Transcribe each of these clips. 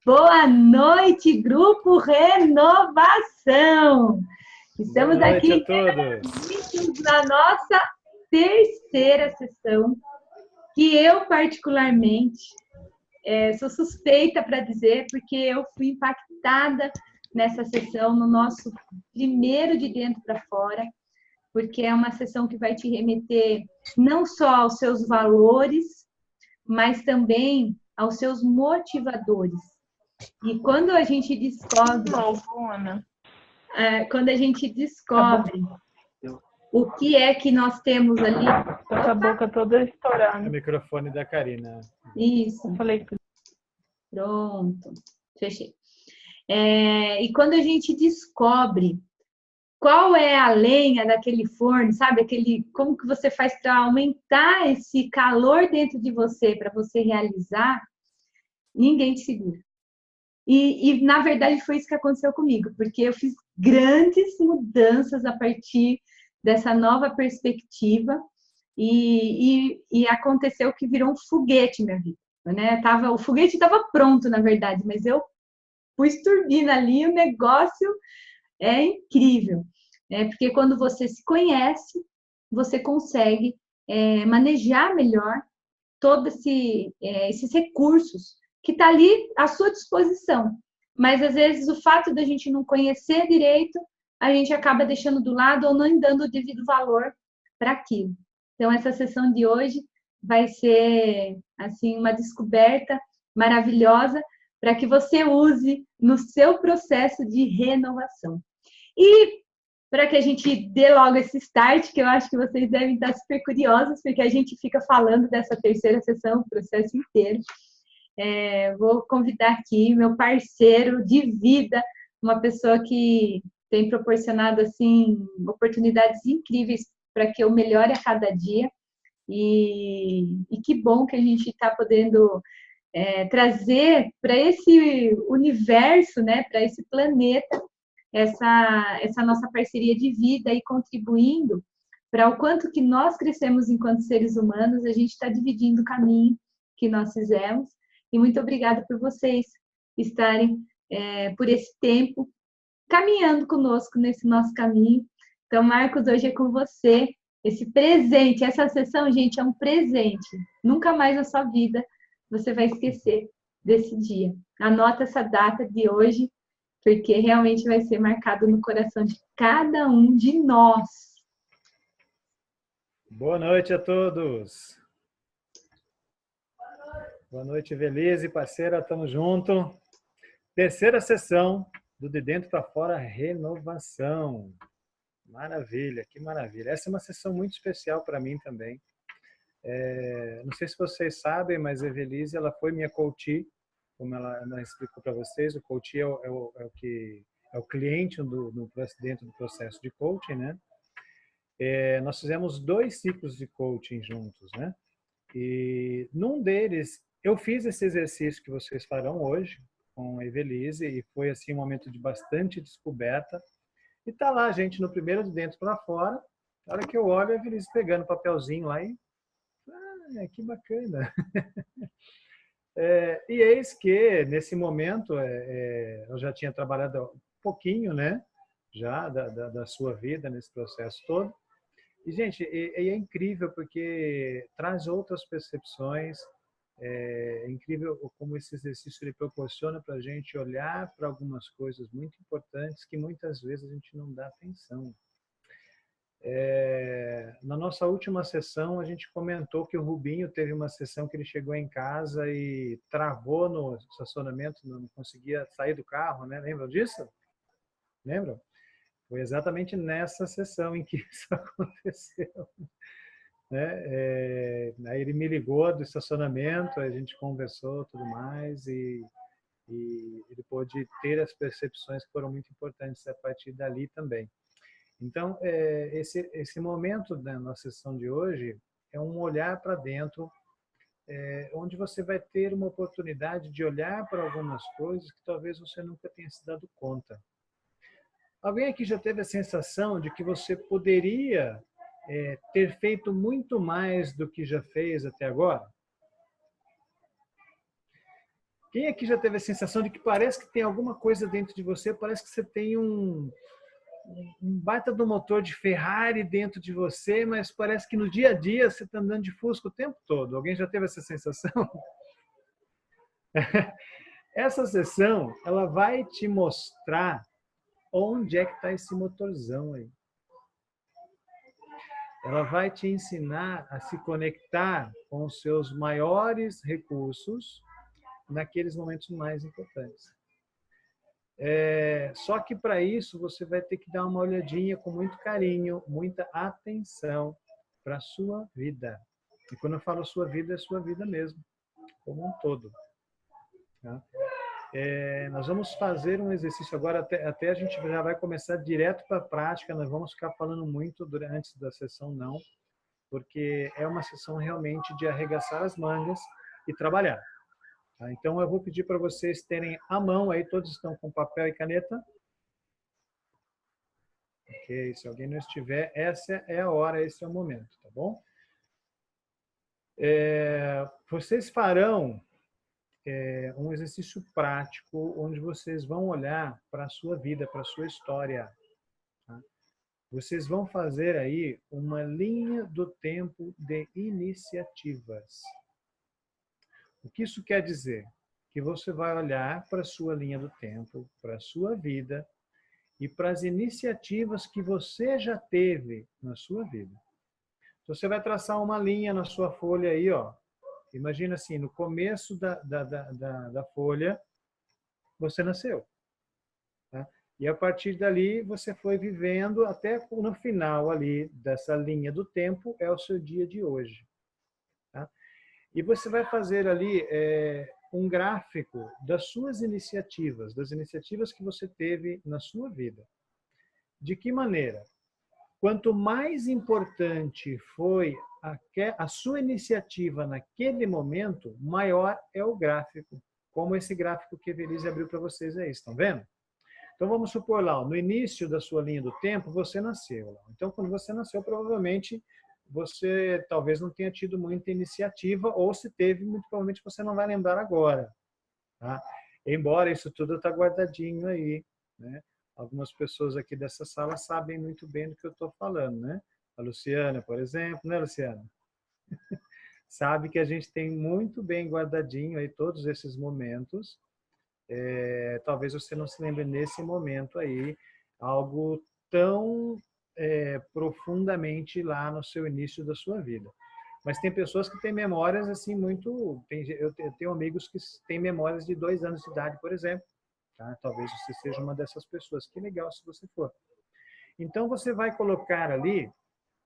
Boa noite, Grupo Renovação. Boa Estamos noite a aqui todos. reunidos na nossa terceira sessão, que eu particularmente sou suspeita para dizer, porque eu fui impactada nessa sessão, no nosso primeiro de dentro para fora, porque é uma sessão que vai te remeter não só aos seus valores, mas também aos seus motivadores. E quando a gente descobre, quando a gente descobre o que é que nós temos ali. Tô com a boca toda estourada. O microfone da Karina. Isso. Eu falei. Pronto. Fechei. E quando a gente descobre qual é a lenha daquele forno, sabe? Como que você faz para aumentar esse calor dentro de você, para você realizar, ninguém te segura. E, na verdade, foi isso que aconteceu comigo, porque eu fiz grandes mudanças a partir dessa nova perspectiva e aconteceu que virou um foguete minha vida, né? O foguete estava pronto, na verdade, mas eu pus turbina ali, o negócio é incrível, né? Porque quando você se conhece, você consegue manejar melhor todos esses recursos que está ali à sua disposição. Mas, às vezes, o fato da gente não conhecer direito, a gente acaba deixando do lado ou não dando o devido valor para aquilo. Então, essa sessão de hoje vai ser assim uma descoberta maravilhosa para que você use no seu processo de renovação. E para que a gente dê logo esse start, que eu acho que vocês devem estar super curiosos, porque a gente fica falando dessa terceira sessão, o processo inteiro. Vou convidar aqui meu parceiro de vida, uma pessoa que tem proporcionado assim oportunidades incríveis para que eu melhore a cada dia. E que bom que a gente está podendo trazer para esse universo, né, para esse planeta, essa nossa parceria de vida e contribuindo para o quanto que nós crescemos enquanto seres humanos. A gente está dividindo o caminho que nós fizemos. E muito obrigada por vocês estarem por esse tempo caminhando conosco nesse nosso caminho. Então, Marcos, hoje é com você. Esse presente, essa sessão, gente, é um presente. Nunca mais na sua vida você vai esquecer desse dia. Anota essa data de hoje, porque realmente vai ser marcado no coração de cada um de nós. Boa noite a todos. Boa noite, Evelise, parceira, estamos juntos. Terceira sessão do De Dentro para Fora Renovação. Maravilha, que maravilha. Essa é uma sessão muito especial para mim também. Não sei se vocês sabem, mas a Evelise, ela foi minha coach, como ela explicou para vocês. O coach é o cliente dentro do processo de coaching, né? Nós fizemos 2 ciclos de coaching juntos, né? E num deles, eu fiz esse exercício que vocês farão hoje com a Evelise e foi assim um momento de bastante descoberta. E tá lá a gente no primeiro de dentro para fora. Na hora que eu olho, a Evelise pegando o papelzinho lá e que bacana. E eis que, nesse momento, eu já tinha trabalhado um pouquinho, né? Já da sua vida nesse processo todo. E, gente, é incrível porque traz outras percepções. É incrível como esse exercício ele proporciona para a gente olhar para algumas coisas muito importantes que muitas vezes a gente não dá atenção. Na nossa última sessão, a gente comentou que o Rubinho teve uma sessão que ele chegou em casa e travou no estacionamento, não conseguia sair do carro, né? Lembram disso? Lembram? Foi exatamente nessa sessão em que isso aconteceu. Aí ele me ligou do estacionamento, a gente conversou tudo mais e ele pôde ter as percepções que foram muito importantes a partir dali também. Então, esse momento da nossa sessão de hoje é um olhar para dentro, onde você vai ter uma oportunidade de olhar para algumas coisas que talvez você nunca tenha se dado conta. Alguém aqui já teve a sensação de que você poderia ter feito muito mais do que já fez até agora? Quem aqui já teve a sensação de que parece que tem alguma coisa dentro de você, parece que você tem um baita do motor de Ferrari dentro de você, mas parece que no dia a dia você está andando de Fusca o tempo todo. Alguém já teve essa sensação? Essa sessão, ela vai te mostrar onde é que está esse motorzão aí. Ela vai te ensinar a se conectar com os seus maiores recursos naqueles momentos mais importantes. Só que para isso você vai ter que dar uma olhadinha com muito carinho, muita atenção para a sua vida. E quando eu falo sua vida, é sua vida mesmo, como um todo. Tá? Nós vamos fazer um exercício agora, até a gente já vai começar direto para a prática, nós vamos ficar falando muito antes da sessão não, porque é uma sessão realmente de arregaçar as mangas e trabalhar. Tá? Então eu vou pedir para vocês terem à mão, aí todos estão com papel e caneta. Ok, se alguém não estiver, essa é a hora, esse é o momento, tá bom? Vocês farão um exercício prático onde vocês vão olhar para a sua vida, para a sua história. Tá? Vocês vão fazer aí uma linha do tempo de iniciativas. O que isso quer dizer? Que você vai olhar para a sua linha do tempo, para a sua vida e para as iniciativas que você já teve na sua vida. Então, você vai traçar uma linha na sua folha aí, ó. Imagina assim, no começo da folha, você nasceu. Tá? E a partir dali, você foi vivendo até no final ali dessa linha do tempo, é o seu dia de hoje. Tá? E você vai fazer ali um gráfico das suas iniciativas, das iniciativas que você teve na sua vida. De que maneira? Quanto mais importante foi a sua iniciativa naquele momento, maior é o gráfico. Como esse gráfico que a Evelise abriu para vocês aí, estão vendo? Então vamos supor lá, no início da sua linha do tempo, você nasceu. Então quando você nasceu, provavelmente você talvez não tenha tido muita iniciativa, ou se teve, muito provavelmente você não vai lembrar agora. Tá? Embora isso tudo está guardadinho aí, né? Algumas pessoas aqui dessa sala sabem muito bem do que eu estou falando, né? A Luciana, por exemplo, né, Luciana? Sabe que a gente tem muito bem guardadinho aí todos esses momentos. Talvez você não se lembre nesse momento aí algo tão profundamente lá no seu início da sua vida. Mas tem pessoas que têm memórias assim muito... Eu tenho amigos que têm memórias de 2 anos de idade, por exemplo. Tá? Talvez você seja uma dessas pessoas. Que legal se você for. Então, você vai colocar ali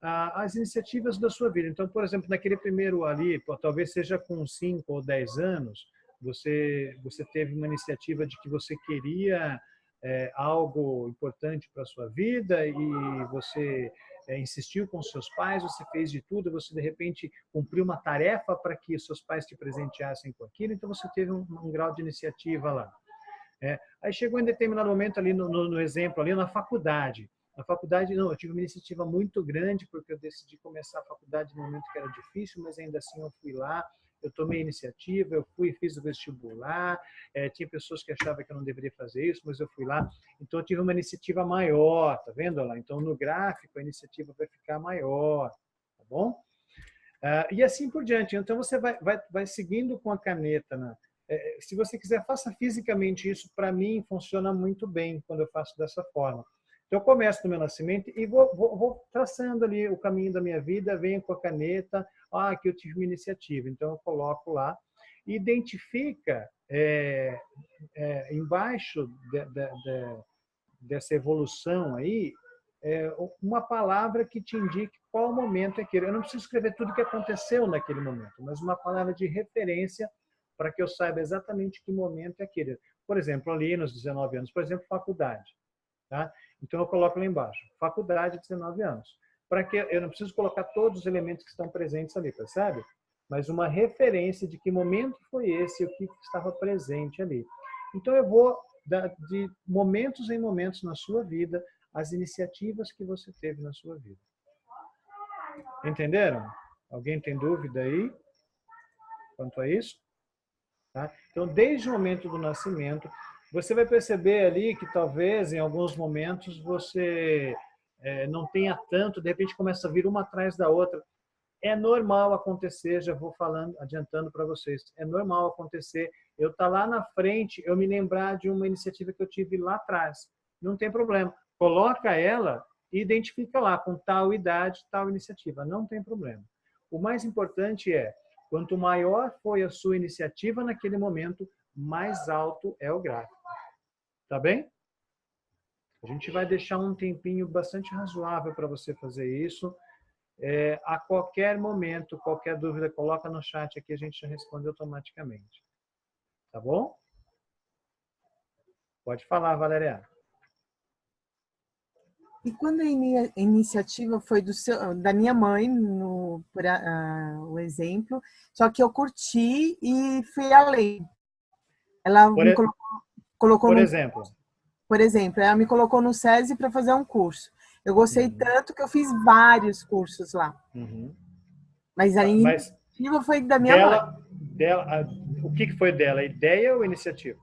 as iniciativas da sua vida. Então, por exemplo, naquele primeiro ali, talvez seja com 5 ou 10 anos, você teve uma iniciativa de que você queria algo importante para a sua vida e você insistiu com seus pais, você fez de tudo, você de repente cumpriu uma tarefa para que seus pais te presenteassem com aquilo, então você teve um grau de iniciativa lá. Aí chegou em determinado momento ali no exemplo, ali na faculdade. Na faculdade, não, eu tive uma iniciativa muito grande, porque eu decidi começar a faculdade no momento que era difícil, mas ainda assim eu fui lá, eu tomei a iniciativa, eu fui e fiz o vestibular, tinha pessoas que achavam que eu não deveria fazer isso, mas eu fui lá. Então eu tive uma iniciativa maior, tá vendo lá? Então no gráfico a iniciativa vai ficar maior, tá bom? E assim por diante. Então você vai seguindo com a caneta, né? Se você quiser, faça fisicamente isso. Para mim, funciona muito bem quando eu faço dessa forma. Então, eu começo no meu nascimento e vou traçando ali o caminho da minha vida, venho com a caneta, aqui eu tive uma iniciativa. Então, eu coloco lá e identifica embaixo dessa evolução aí, uma palavra que te indique qual momento é aquele. Eu não preciso escrever tudo o que aconteceu naquele momento, mas uma palavra de referência para que eu saiba exatamente que momento é aquele. Por exemplo, ali nos 19 anos, por exemplo, faculdade. Tá? Então, eu coloco lá embaixo, faculdade, 19 anos. Para que eu não preciso colocar todos os elementos que estão presentes ali, percebe? Mas uma referência de que momento foi esse, o que estava presente ali. Então, eu vou de momentos em momentos na sua vida, as iniciativas que você teve na sua vida. Entenderam? Alguém tem dúvida aí quanto a isso? Tá? Então, desde o momento do nascimento, você vai perceber ali que talvez em alguns momentos você não tenha tanto, de repente começa a vir uma atrás da outra. É normal acontecer, já vou falando, adiantando para vocês, é normal acontecer eu estar lá na frente, eu me lembrar de uma iniciativa que eu tive lá atrás. Não tem problema. Coloca ela e identifica lá, com tal idade, tal iniciativa. Não tem problema. O mais importante é, quanto maior foi a sua iniciativa naquele momento, mais alto é o gráfico. Tá bem? A gente vai deixar um tempinho bastante razoável para você fazer isso. A qualquer momento, qualquer dúvida, coloca no chat aqui, a gente já responde automaticamente. Tá bom? Pode falar, Valéria. E quando a iniciativa foi da minha mãe, o exemplo, só que eu curti e fui além. Ela me colocou por no, exemplo. Por exemplo, ela me colocou no SESI para fazer um curso. Eu gostei tanto que eu fiz vários cursos lá. Uhum. Mas a iniciativa foi da minha mãe. O que foi dela? Ideia ou iniciativa?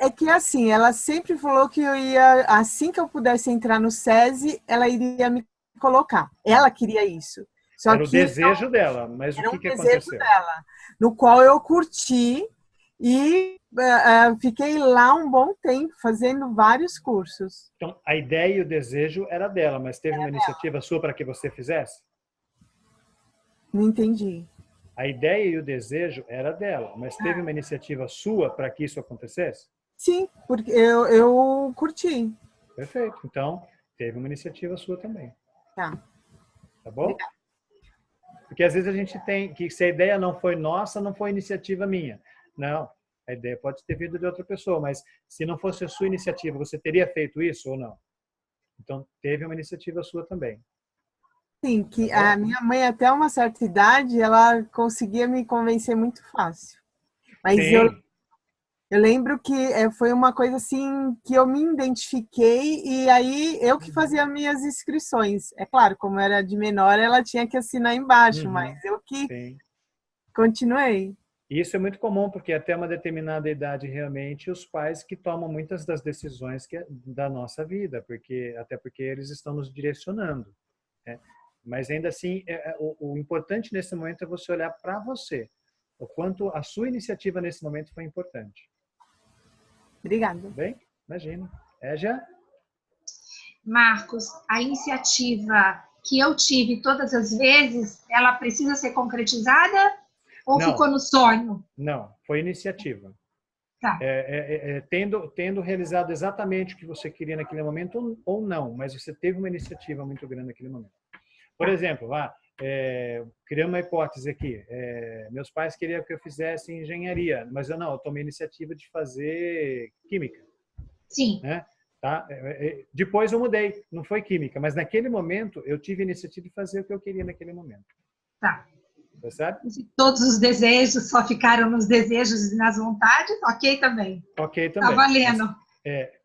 É que assim, ela sempre falou que eu ia, assim que eu pudesse entrar no SESI, ela iria me colocar. Ela queria isso. Só Era o desejo dela, mas o que aconteceu? Dela, no qual eu curti e fiquei lá um bom tempo fazendo vários cursos. Então, a ideia e o desejo era dela, mas teve uma iniciativa sua para que você fizesse? Não entendi. A ideia e o desejo era dela, mas teve uma iniciativa sua para que isso acontecesse? Sim, porque eu curti. Perfeito. Então, teve uma iniciativa sua também. Tá. Tá bom? Obrigada. Porque às vezes a gente tem que se a ideia não foi nossa, não foi iniciativa minha. Não, a ideia pode ter vindo de outra pessoa, mas se não fosse a sua iniciativa, você teria feito isso ou não? Então, teve uma iniciativa sua também. Sim, que a minha mãe, até uma certa idade, ela conseguia me convencer muito fácil. Mas eu lembro que foi uma coisa assim que eu me identifiquei e aí eu que fazia minhas inscrições. É claro, como era de menor, ela tinha que assinar embaixo, mas eu que continuei. Isso é muito comum, porque até uma determinada idade, realmente, os pais que tomam muitas das decisões da nossa vida, até porque eles estão nos direcionando. Né? Mas ainda assim, o importante nesse momento é você olhar para você, o quanto a sua iniciativa nesse momento foi importante. Obrigada. Bem? Imagina. Já? Marcos, a iniciativa que eu tive todas as vezes, ela precisa ser concretizada ou não, ficou no sonho? Não, foi iniciativa. Tá. Tendo realizado exatamente o que você queria naquele momento ou não, mas você teve uma iniciativa muito grande naquele momento. Por exemplo, criando uma hipótese aqui, meus pais queriam que eu fizesse engenharia, mas eu tomei a iniciativa de fazer química. Sim. Né? Tá? Depois eu mudei, não foi química, mas naquele momento eu tive a iniciativa de fazer o que eu queria naquele momento. Tá. Tá certo? Todos os desejos só ficaram nos desejos e nas vontades, ok também. Ok também. Tá valendo.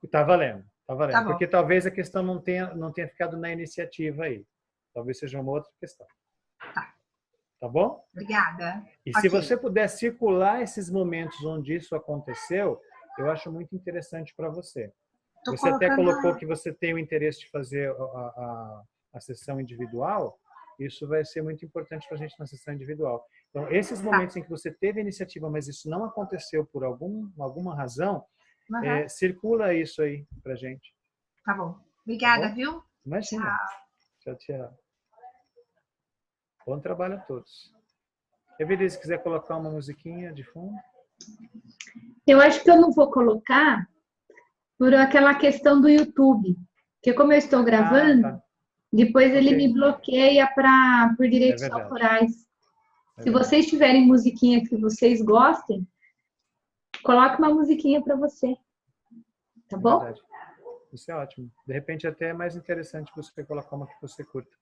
Tá valendo. Tá valendo. Tá porque talvez a questão não tenha ficado na iniciativa aí. Talvez seja uma outra questão. Tá bom? Obrigada. E se você puder circular esses momentos onde isso aconteceu, eu acho muito interessante para você. Você até colocou que você tem o interesse de fazer a sessão individual. Isso vai ser muito importante para a gente na sessão individual. Então, esses momentos em que você teve a iniciativa, mas isso não aconteceu por alguma razão, circula isso aí para a gente. Tá bom. Obrigada, tá bom? viu? Imagina. Tchau, tchau. Bom trabalho a todos. Evelyn, se quiser colocar uma musiquinha de fundo. Eu acho que eu não vou colocar por aquela questão do YouTube. Porque como eu estou gravando, depois ele me bloqueia por direitos autorais. Se vocês tiverem musiquinha que vocês gostem, coloque uma musiquinha para você. Tá bom? Verdade. Isso é ótimo. De repente até é mais interessante você colocar uma que você curta.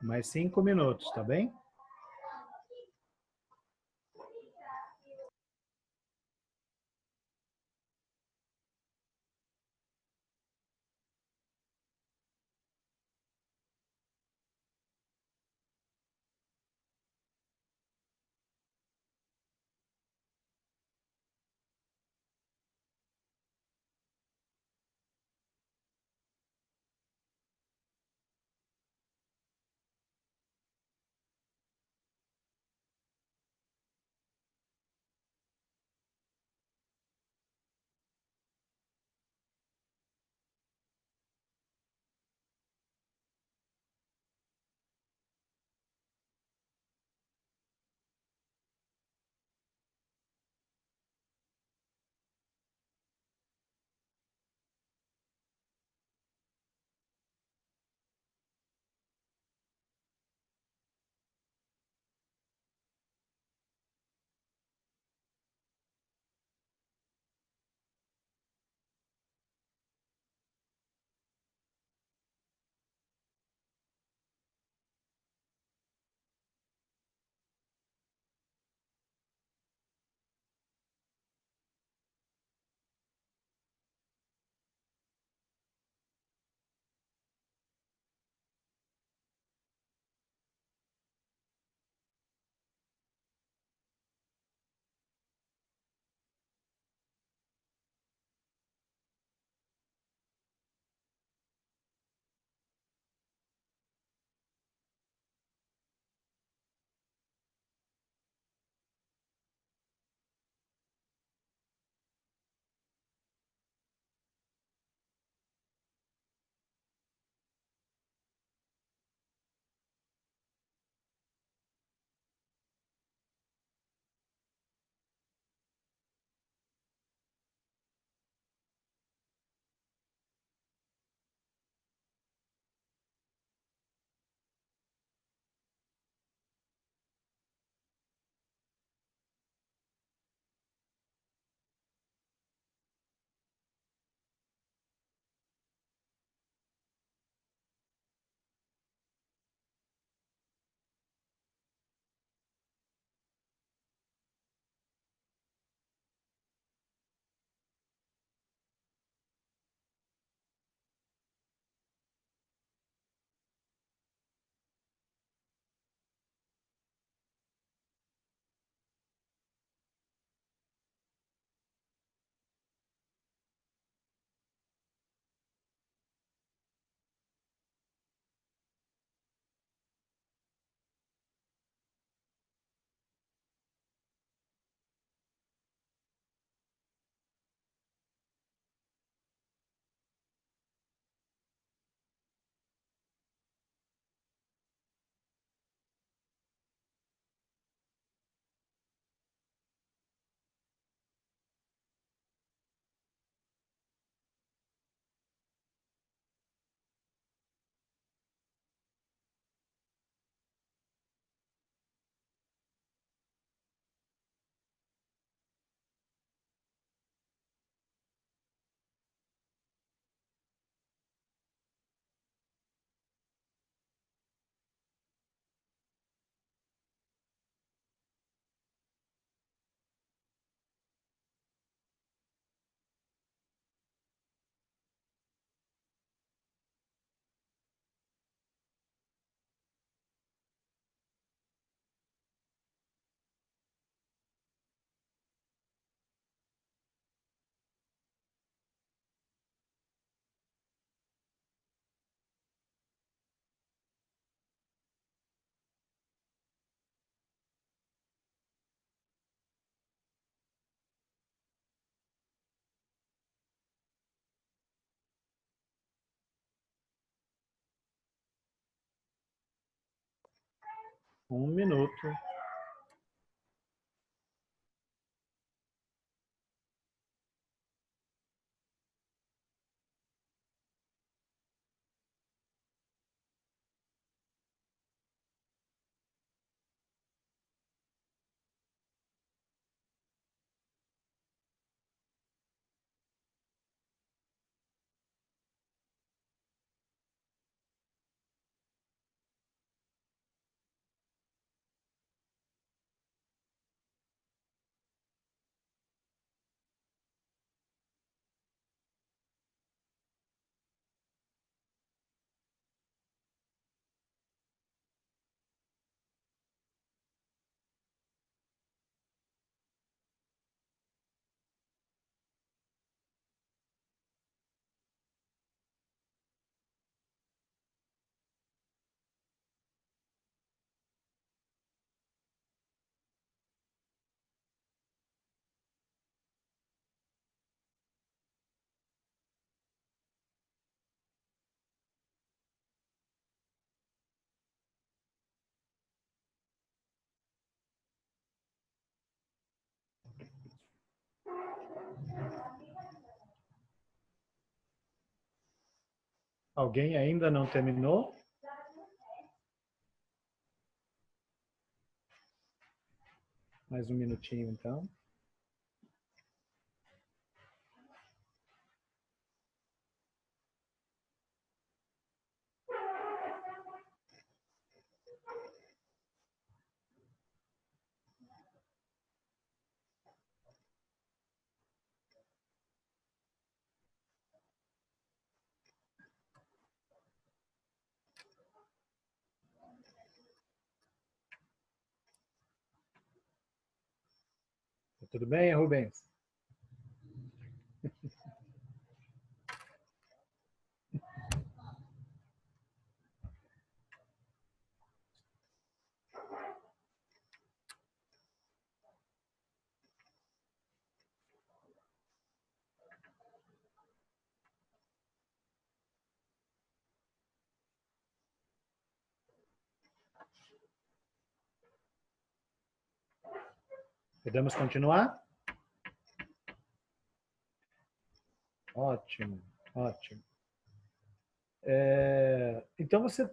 Mais 5 minutos, tá bem? Um minuto. Alguém ainda não terminou? Mais um minutinho, então. Tudo bem, Rubens? Podemos continuar? Ótimo, ótimo. Então, você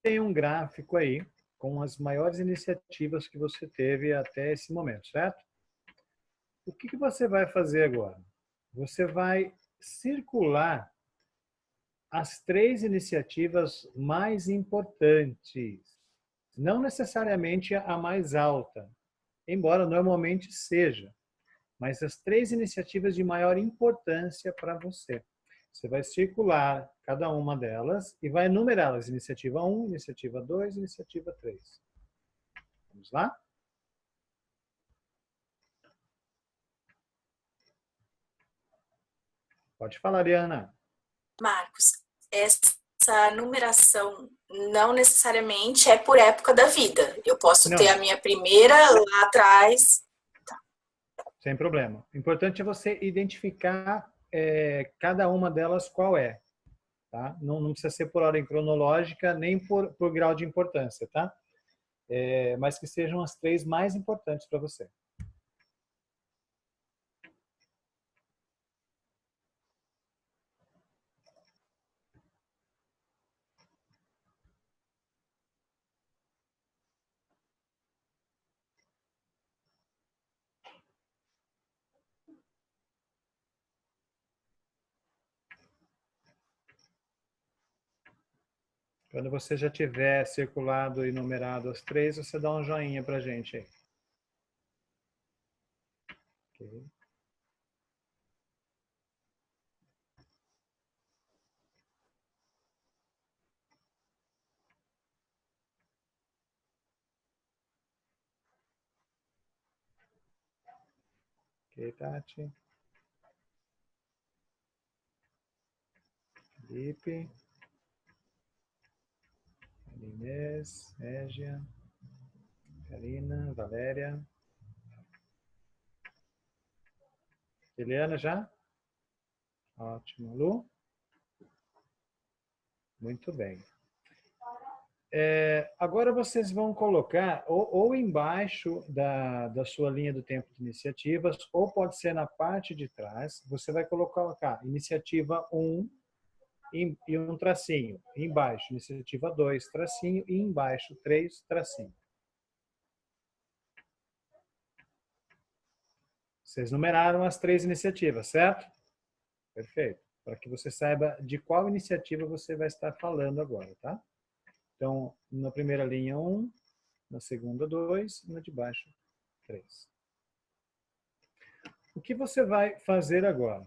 tem um gráfico aí com as maiores iniciativas que você teve até esse momento, certo? O que você vai fazer agora? Você vai circular as 3 iniciativas mais importantes, não necessariamente a mais alta, embora normalmente seja, mas as 3 iniciativas de maior importância para você. Você vai circular cada uma delas e vai numerá-las. Iniciativa 1, iniciativa 2, iniciativa 3. Vamos lá? Pode falar, Ariana. Marcos, essa numeração não necessariamente é por época da vida. Eu posso ter a minha primeira lá atrás. Tá. Sem problema. O importante é você identificar cada uma delas qual é. Tá? Não precisa ser por ordem cronológica, nem por grau de importância, tá? Mas que sejam as 3 mais importantes para você. Quando você já tiver circulado e numerado as 3, você dá um joinha para a gente aí. Okay. Ok, Tati. Felipe. Inês, Régia, Karina, Valéria. Eliana já? Ótimo. Lu? Muito bem. Agora vocês vão colocar ou embaixo da sua linha do tempo de iniciativas, ou pode ser na parte de trás, você vai colocar iniciativa 1 e um tracinho. Embaixo, iniciativa 2, tracinho, e embaixo, 3, tracinho. Vocês numeraram as 3 iniciativas, certo? Perfeito. Para que você saiba de qual iniciativa você vai estar falando agora, tá? Então, na primeira linha 1, na segunda 2, e na de baixo 3. O que você vai fazer agora?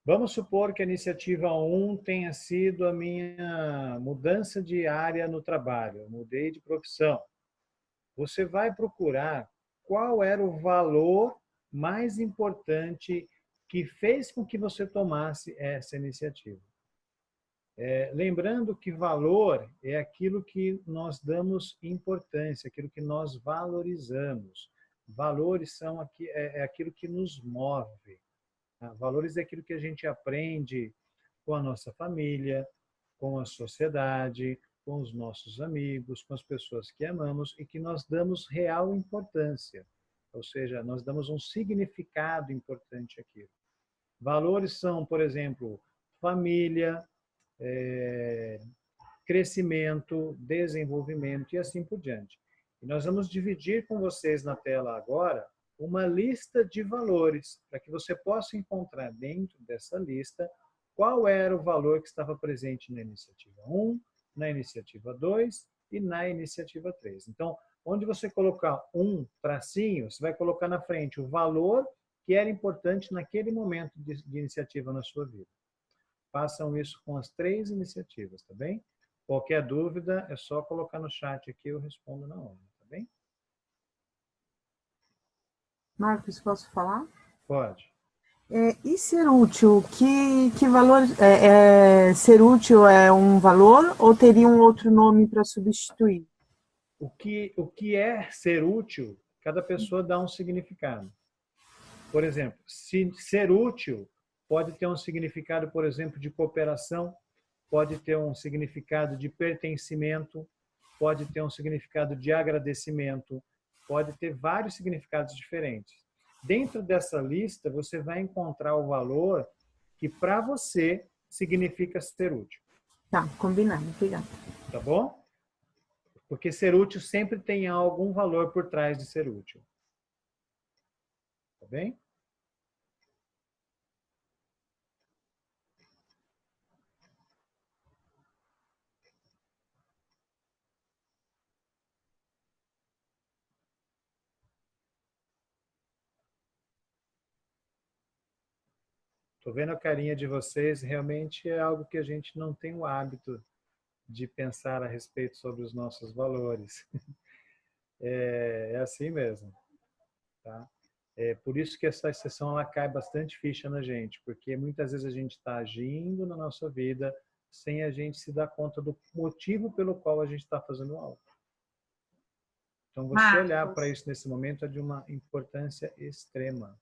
Vamos supor que a iniciativa 1 tenha sido a minha mudança de área no trabalho. Eu mudei de profissão. Você vai procurar qual era o valor mais importante que fez com que você tomasse essa iniciativa. Lembrando que valor é aquilo que nós damos importância, aquilo que nós valorizamos. Valores são aquilo que nos move. Valores é aquilo que a gente aprende com a nossa família, com a sociedade, com os nossos amigos, com as pessoas que amamos e que nós damos real importância. Ou seja, nós damos um significado importante àquilo. Valores são, por exemplo, família, crescimento, desenvolvimento e assim por diante. E nós vamos dividir com vocês na tela agora uma lista de valores, para que você possa encontrar dentro dessa lista qual era o valor que estava presente na iniciativa 1, na iniciativa 2 e na iniciativa 3. Então, onde você colocar um tracinho, você vai colocar na frente o valor que era importante naquele momento de iniciativa na sua vida. Façam isso com as 3 iniciativas, tá bem? Qualquer dúvida, é só colocar no chat aqui, eu respondo na hora, tá bem? Marcos, posso falar? Pode. E ser útil, que valor ser útil é um valor ou teria um outro nome para substituir? O que é ser útil, cada pessoa dá um significado. Por exemplo, se ser útil pode ter um significado, por exemplo, de cooperação, pode ter um significado de pertencimento, pode ter um significado de agradecimento, pode ter vários significados diferentes. Dentro dessa lista, você vai encontrar o valor que para você significa ser útil. Tá, combinado, obrigada. Tá bom? Porque ser útil sempre tem algum valor por trás de ser útil. Tá bem? Estou vendo a carinha de vocês, realmente é algo que a gente não tem o hábito de pensar a respeito sobre os nossos valores. É assim mesmo. Tá? É por isso que essa sessão ela cai bastante ficha na gente, porque muitas vezes a gente está agindo na nossa vida sem a gente se dar conta do motivo pelo qual a gente está fazendo algo. Então, você olhar para isso nesse momento é de uma importância extrema.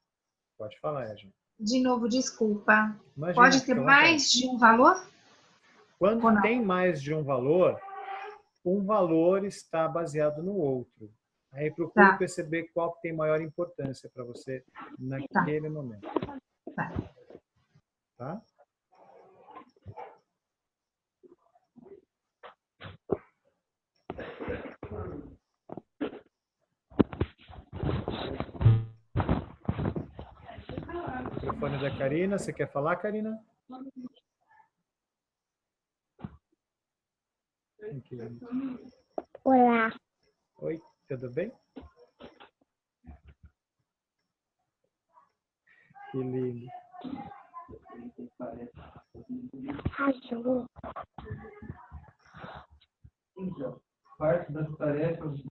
Pode falar, Edna. De novo, desculpa. Imagina, Pode ter mais de um valor? Quando tem mais de um valor está baseado no outro. Aí procure perceber qual que tem maior importância para você naquele momento. Tá? O telefone da Karina. Você quer falar, Karina? Olá. Oi, tudo bem? Que lindo. Azul. Parte das tarefas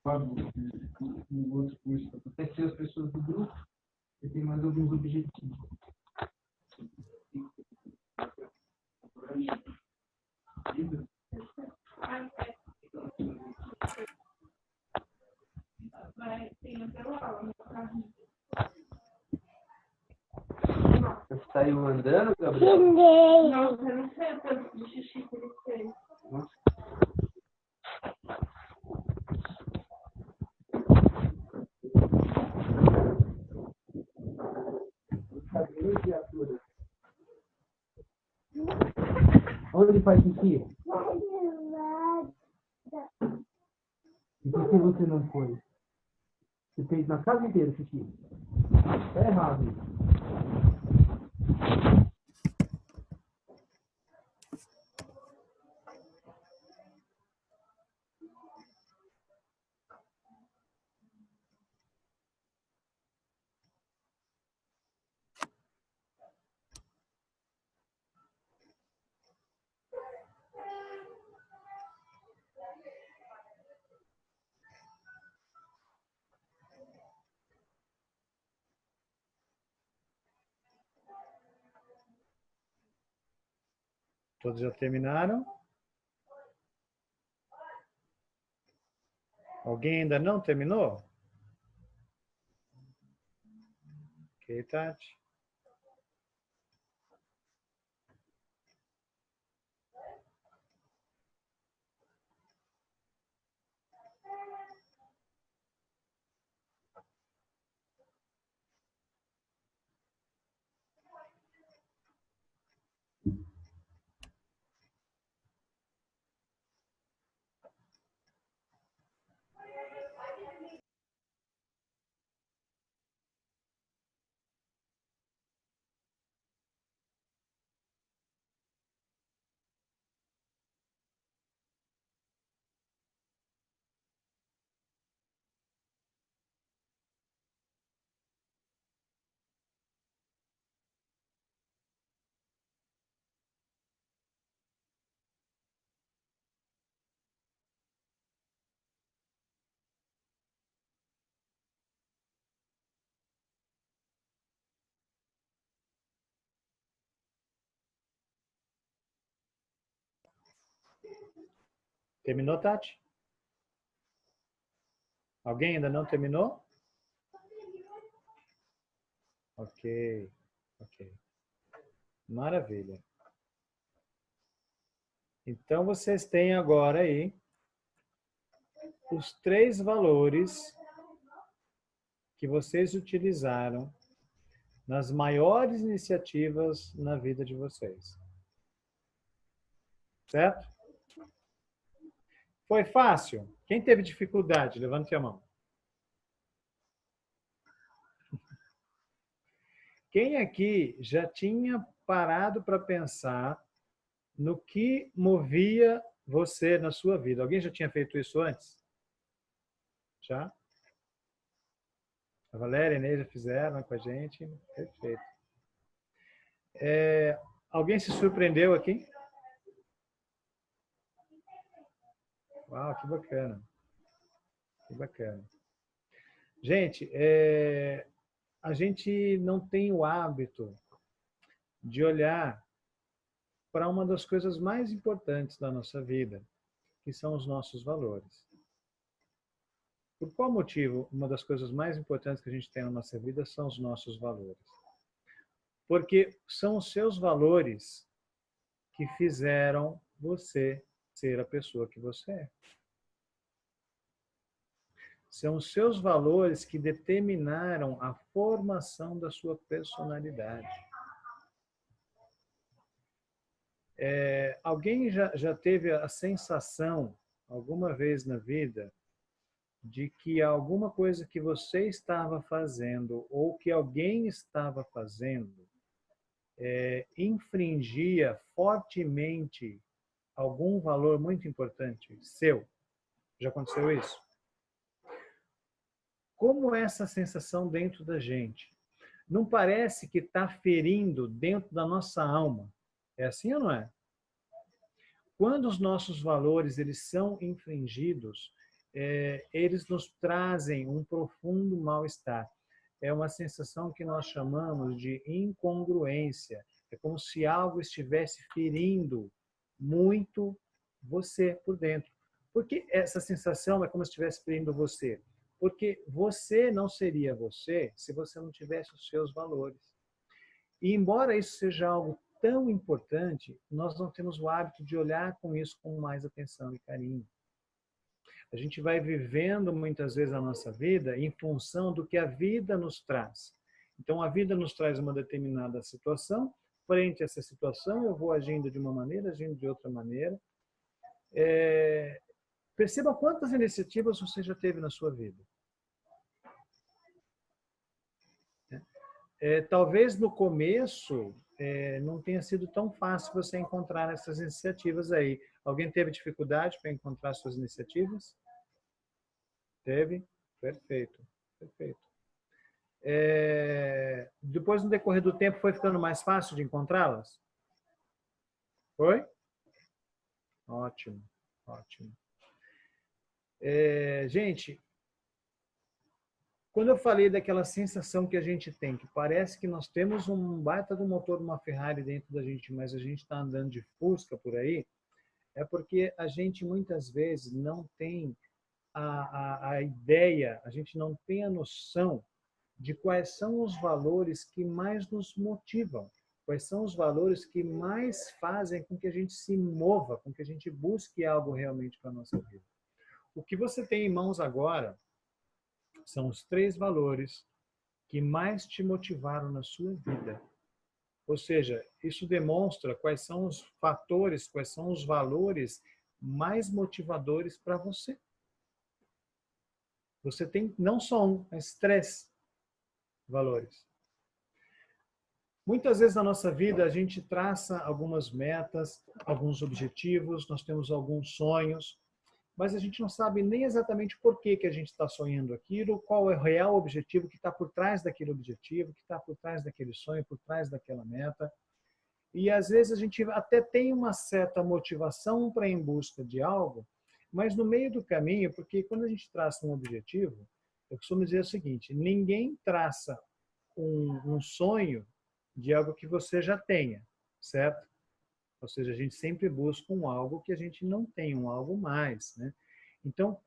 no outro curso, para proteger as pessoas do grupo, e tem mais alguns objetivos. Você saiu andando, Gabriel? Não, eu não sei o tanto de xixi que ele fez. Onde faz xixi? E por que você não foi? Você fez na casa inteira xixi. Tá errado isso. Todos já terminaram? Alguém ainda não terminou? Ok, Tati. Terminou, Tati? Alguém ainda não terminou? Ok, ok. Maravilha. Então, vocês têm agora aí os 3 valores que vocês utilizaram nas maiores iniciativas na vida de vocês. Certo? Foi fácil? Quem teve dificuldade? Levante a mão. Quem aqui já tinha parado para pensar no que movia você na sua vida? Alguém já tinha feito isso antes? Já? A Valéria e a Inês já fizeram com a gente. Perfeito. Alguém se surpreendeu aqui? Uau, que bacana. Que bacana. Gente, a gente não tem o hábito de olhar para uma das coisas mais importantes da nossa vida, que são os nossos valores. Por qual motivo uma das coisas mais importantes que a gente tem na nossa vida são os nossos valores? Porque são os seus valores que fizeram você ser a pessoa que você é. São os seus valores que determinaram a formação da sua personalidade. Alguém já teve a sensação, alguma vez na vida, de que alguma coisa que você estava fazendo ou que alguém estava fazendo infringia fortemente algum valor muito importante seu? Já aconteceu isso? Como é essa sensação dentro da gente? Não parece que está ferindo dentro da nossa alma? É assim ou não é? Quando os nossos valores eles são infringidos, eles nos trazem um profundo mal-estar. É uma sensação que nós chamamos de incongruência. É como se algo estivesse ferindo muito você por dentro. Por que essa sensação é como se estivesse ferindo você? Porque você não seria você se você não tivesse os seus valores. E embora isso seja algo tão importante, nós não temos o hábito de olhar com isso com mais atenção e carinho. A gente vai vivendo muitas vezes a nossa vida em função do que a vida nos traz. Então a vida nos traz uma determinada situação, frente a essa situação eu vou agindo de uma maneira, agindo de outra maneira. Perceba quantas iniciativas você já teve na sua vida. Talvez no começo não tenha sido tão fácil você encontrar essas iniciativas aí. Alguém teve dificuldade para encontrar suas iniciativas? Teve? Perfeito, perfeito. Depois, no decorrer do tempo, foi ficando mais fácil de encontrá-las? Foi? Ótimo, ótimo. Gente, quando eu falei daquela sensação que a gente tem, que parece que nós temos um baita do motor de uma Ferrari dentro da gente, mas a gente está andando de Fusca por aí, é porque a gente muitas vezes não tem a ideia, a gente não tem a noção de quais são os valores que mais nos motivam, quais são os valores que mais fazem com que a gente se mova, com que a gente busque algo realmente para a nossa vida. O que você tem em mãos agora são os 3 valores que mais te motivaram na sua vida. Ou seja, isso demonstra quais são os fatores, quais são os valores mais motivadores para você. Você tem não só um, mas 3 valores. Muitas vezes na nossa vida a gente traça algumas metas, alguns objetivos, nós temos alguns sonhos, mas a gente não sabe nem exatamente por que a gente está sonhando aquilo, qual é o real objetivo que está por trás daquele objetivo, que está por trás daquele sonho, por trás daquela meta. E às vezes a gente até tem uma certa motivação para ir em busca de algo, mas no meio do caminho, porque quando a gente traça um objetivo, eu costumo dizer o seguinte, ninguém traça um sonho de algo que você já tenha, certo? Ou seja, a gente sempre busca um algo que a gente não tem, um algo mais, né? Então,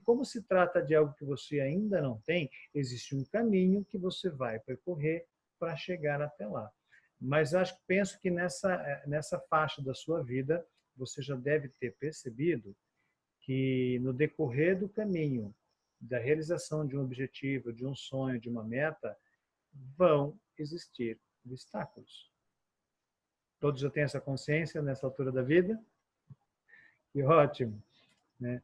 como se trata de algo que você ainda não tem, existe um caminho que você vai percorrer para chegar até lá. Mas penso que nessa faixa da sua vida, você já deve ter percebido que no decorrer do caminho, da realização de um objetivo, de um sonho, de uma meta, vão existir obstáculos. Todos já têm essa consciência nessa altura da vida? Que ótimo, né?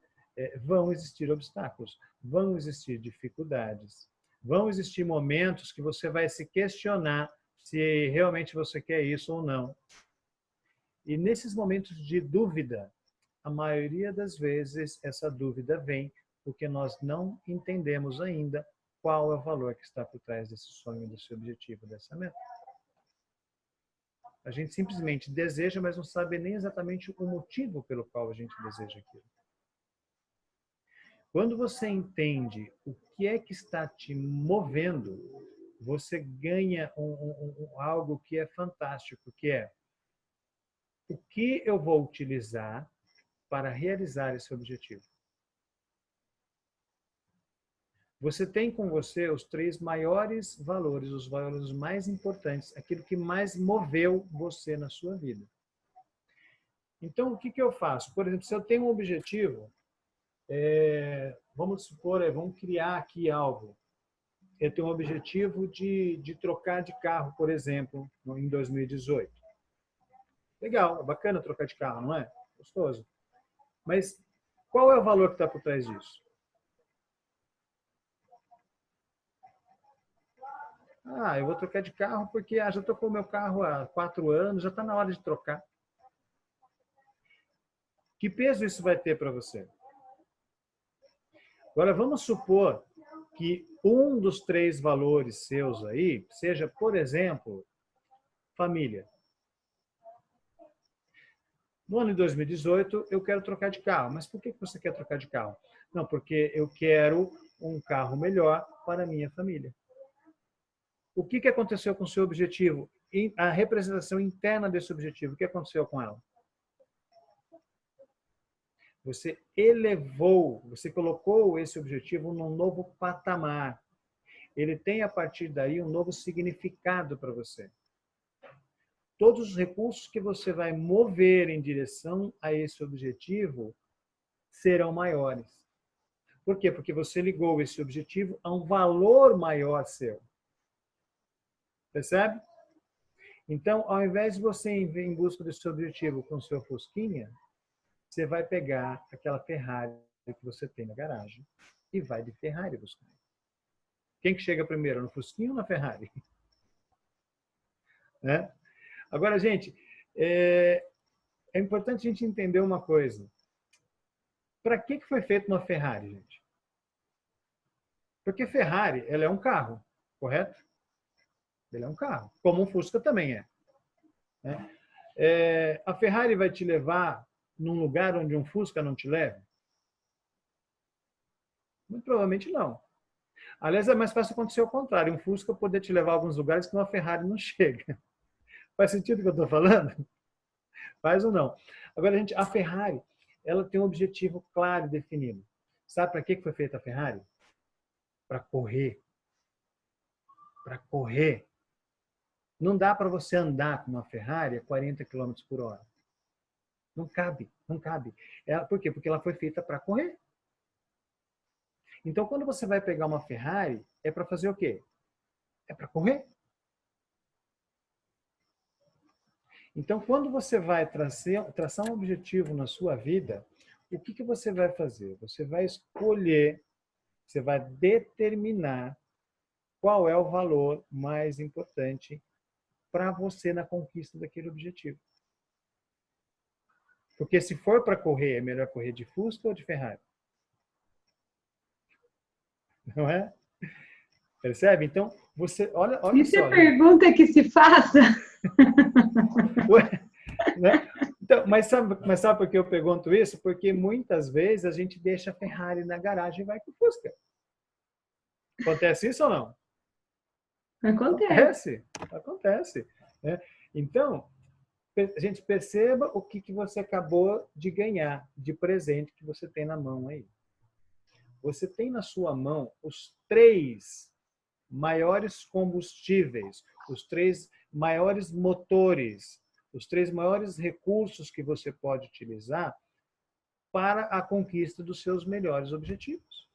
Vão existir obstáculos, vão existir dificuldades, vão existir momentos que você vai se questionar se realmente você quer isso ou não. E nesses momentos de dúvida, a maioria das vezes essa dúvida vem porque nós não entendemos ainda qual é o valor que está por trás desse sonho, desse objetivo, dessa meta. A gente simplesmente deseja, mas não sabe nem exatamente o motivo pelo qual a gente deseja aquilo. Quando você entende o que é que está te movendo, você ganha algo que é fantástico, que é o que eu vou utilizar para realizar esse objetivo. Você tem com você os 3 maiores valores, os valores mais importantes, aquilo que mais moveu você na sua vida. Então, o que eu faço? Por exemplo, se eu tenho um objetivo, vamos supor, vamos criar aqui algo. Eu tenho um objetivo de trocar de carro, por exemplo, em 2018. Legal, é bacana trocar de carro, não é? Gostoso. Mas qual é o valor que está por trás disso? Eu vou trocar de carro porque já estou com o meu carro há 4 anos, já está na hora de trocar. Que peso isso vai ter para você? Agora, vamos supor que um dos 3 valores seus aí seja, por exemplo, família. No ano de 2018, eu quero trocar de carro. Mas por que você quer trocar de carro? Não, porque eu quero um carro melhor para a minha família. O que aconteceu com o seu objetivo? A representação interna desse objetivo, o que aconteceu com ela? Você elevou, você colocou esse objetivo num novo patamar. Ele tem, a partir daí, um novo significado para você. Todos os recursos que você vai mover em direção a esse objetivo serão maiores. Por quê? Porque você ligou esse objetivo a um valor maior seu. Percebe? Então, ao invés de você ir em busca desse objetivo com o seu Fusquinha, você vai pegar aquela Ferrari que você tem na garagem e vai de Ferrari buscar. Quem que chega primeiro, no Fusquinha ou na Ferrari? Né? Agora, gente, é importante a gente entender uma coisa. Para que foi feita uma Ferrari, gente? Porque Ferrari, ela é um carro, correto? Ele é um carro, como um Fusca também é. Né? A Ferrari vai te levar num lugar onde um Fusca não te leve? Muito provavelmente não. Aliás, é mais fácil acontecer o contrário. Um Fusca poder te levar a alguns lugares que uma Ferrari não chega. Faz sentido o que eu estou falando? Faz ou não? Agora, gente, a Ferrari, ela tem um objetivo claro e definido. Sabe para que foi feita a Ferrari? Para correr. Para correr. Não dá para você andar com uma Ferrari a 40 km por hora. Não cabe, não cabe. Por quê? Porque ela foi feita para correr. Então, quando você vai pegar uma Ferrari, é para fazer o quê? É para correr. Então, quando você vai traçar um objetivo na sua vida, o que você vai fazer? Você vai escolher, você vai determinar qual é o valor mais importante para você na conquista daquele objetivo. Porque se for para correr, é melhor correr de Fusca ou de Ferrari? Não é? Percebe? Então, você... Olha Isso só. é pergunta que se faça. Ué, né? Então, mas sabe por que eu pergunto isso? Porque muitas vezes a gente deixa a Ferrari na garagem e vai com o Fusca. Acontece isso ou não? Acontece. Acontece. Né? Então, gente, perceba o que você acabou de ganhar de presente que você tem na mão aí. Você tem na sua mão os 3 maiores combustíveis, os 3 maiores motores, os 3 maiores recursos que você pode utilizar para a conquista dos seus melhores objetivos.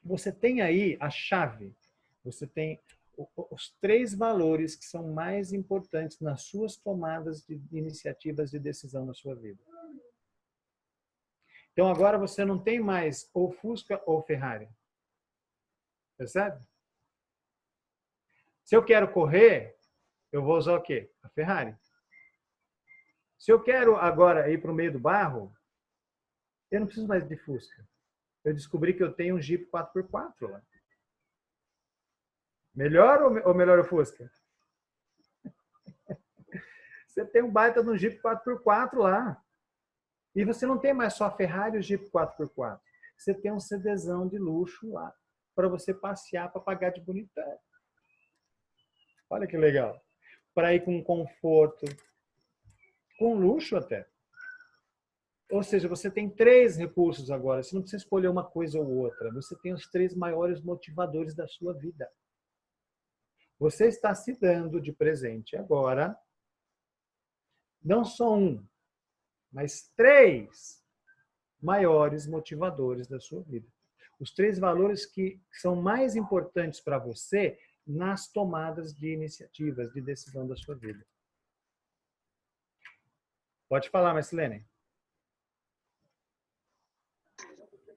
Você tem aí a chave, você tem os 3 valores que são mais importantes nas suas tomadas de iniciativas de decisão na sua vida. Então agora você não tem mais ou Fusca ou Ferrari. Percebe? Se eu quero correr, eu vou usar o quê? A Ferrari. Se eu quero agora ir para o meio do barro, eu não preciso mais de Fusca. Eu descobri que eu tenho um Jeep 4x4 lá. Melhor ou melhor o Fusca? Você tem um baita de um Jeep 4x4 lá. E você não tem mais só a Ferrari e o Jeep 4x4. Você tem um CDzão de luxo lá para você passear, para pagar de bonitão. Olha que legal. Para ir com conforto, com luxo até. Ou seja, você tem 3 recursos agora. Você não precisa escolher uma coisa ou outra. Você tem os 3 maiores motivadores da sua vida. Você está se dando de presente agora, não só 1, mas 3 maiores motivadores da sua vida. Os 3 valores que são mais importantes para você nas tomadas de iniciativas, de decisão da sua vida. Pode falar, Marcelene.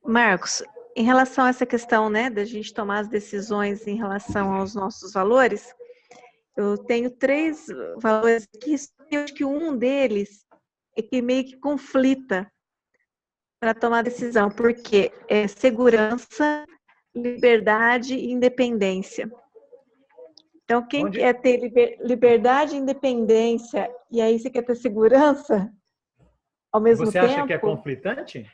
Marcos, em relação a essa questão, né, da gente tomar as decisões em relação aos nossos valores, eu tenho 3 valores que eu acho que um deles é que meio que conflita para tomar decisão, porque é segurança, liberdade e independência. Então, quem quer ter liberdade e independência, e aí você quer ter segurança ao mesmo tempo... Você acha que é conflitante?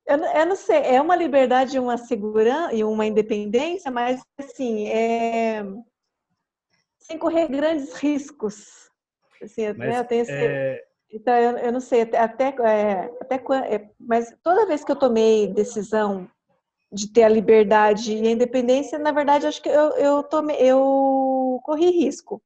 Eu não sei, é uma liberdade e uma segurança e uma independência, mas assim, sem correr grandes riscos. Assim, mas, né, eu tenho então, eu não sei, mas toda vez que eu tomei decisão de ter a liberdade e a independência, na verdade, acho que eu corri risco.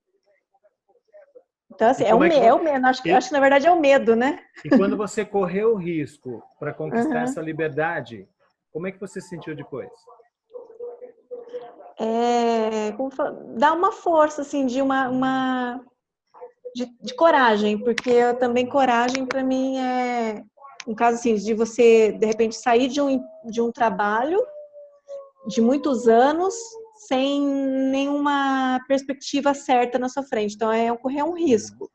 Então, assim, acho que na verdade é o medo, né? E quando você correu o risco para conquistar essa liberdade, como é que você se sentiu depois? Dá uma força, assim, de de coragem, porque também coragem para mim é um caso assim de você de repente sair de um trabalho de muitos anos sem nenhuma perspectiva certa na sua frente. Então correr um risco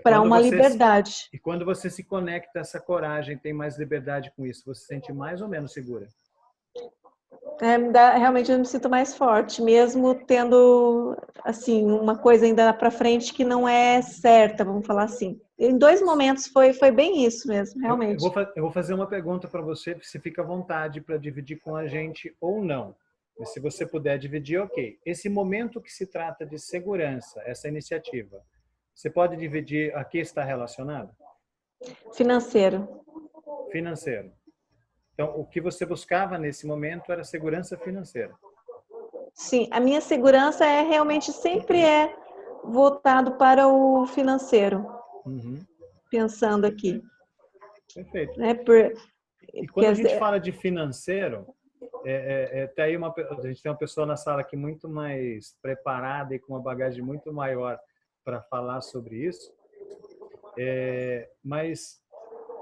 para uma liberdade. E quando você se conecta a essa coragem, tem mais liberdade com isso, você se sente mais ou menos segura? Realmente eu me sinto mais forte, mesmo tendo assim uma coisa ainda para frente que não é certa, vamos falar assim. Em 2 momentos foi bem isso mesmo, realmente. Eu vou fazer uma pergunta para você, você fica à vontade para dividir com a gente ou não. Mas se você puder dividir, ok. Esse momento que se trata de segurança, essa iniciativa, você pode dividir a que está relacionado? Financeiro. Financeiro. Então, o que você buscava nesse momento era segurança financeira. Sim, a minha segurança realmente sempre voltado para o financeiro. Pensando aqui. Perfeito. E quando a gente fala de financeiro, a gente tem uma pessoa na sala aqui muito mais preparada e com uma bagagem muito maior para falar sobre isso. Mas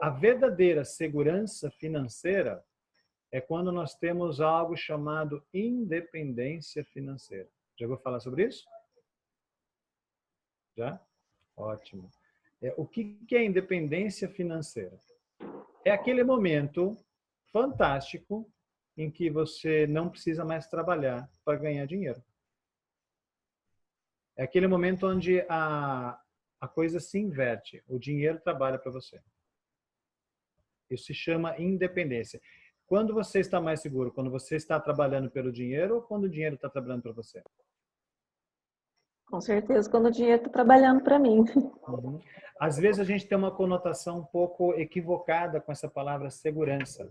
a verdadeira segurança financeira é quando nós temos algo chamado independência financeira. Já vou falar sobre isso? Já? Ótimo. O que é independência financeira? É aquele momento fantástico em que você não precisa mais trabalhar para ganhar dinheiro. É aquele momento onde a coisa se inverte. O dinheiro trabalha para você. Isso se chama independência. Quando você está mais seguro? Quando você está trabalhando pelo dinheiro ou quando o dinheiro está trabalhando para você? Com certeza, quando o dinheiro está trabalhando para mim. Uhum. Às vezes a gente tem uma conotação um pouco equivocada com essa palavra segurança.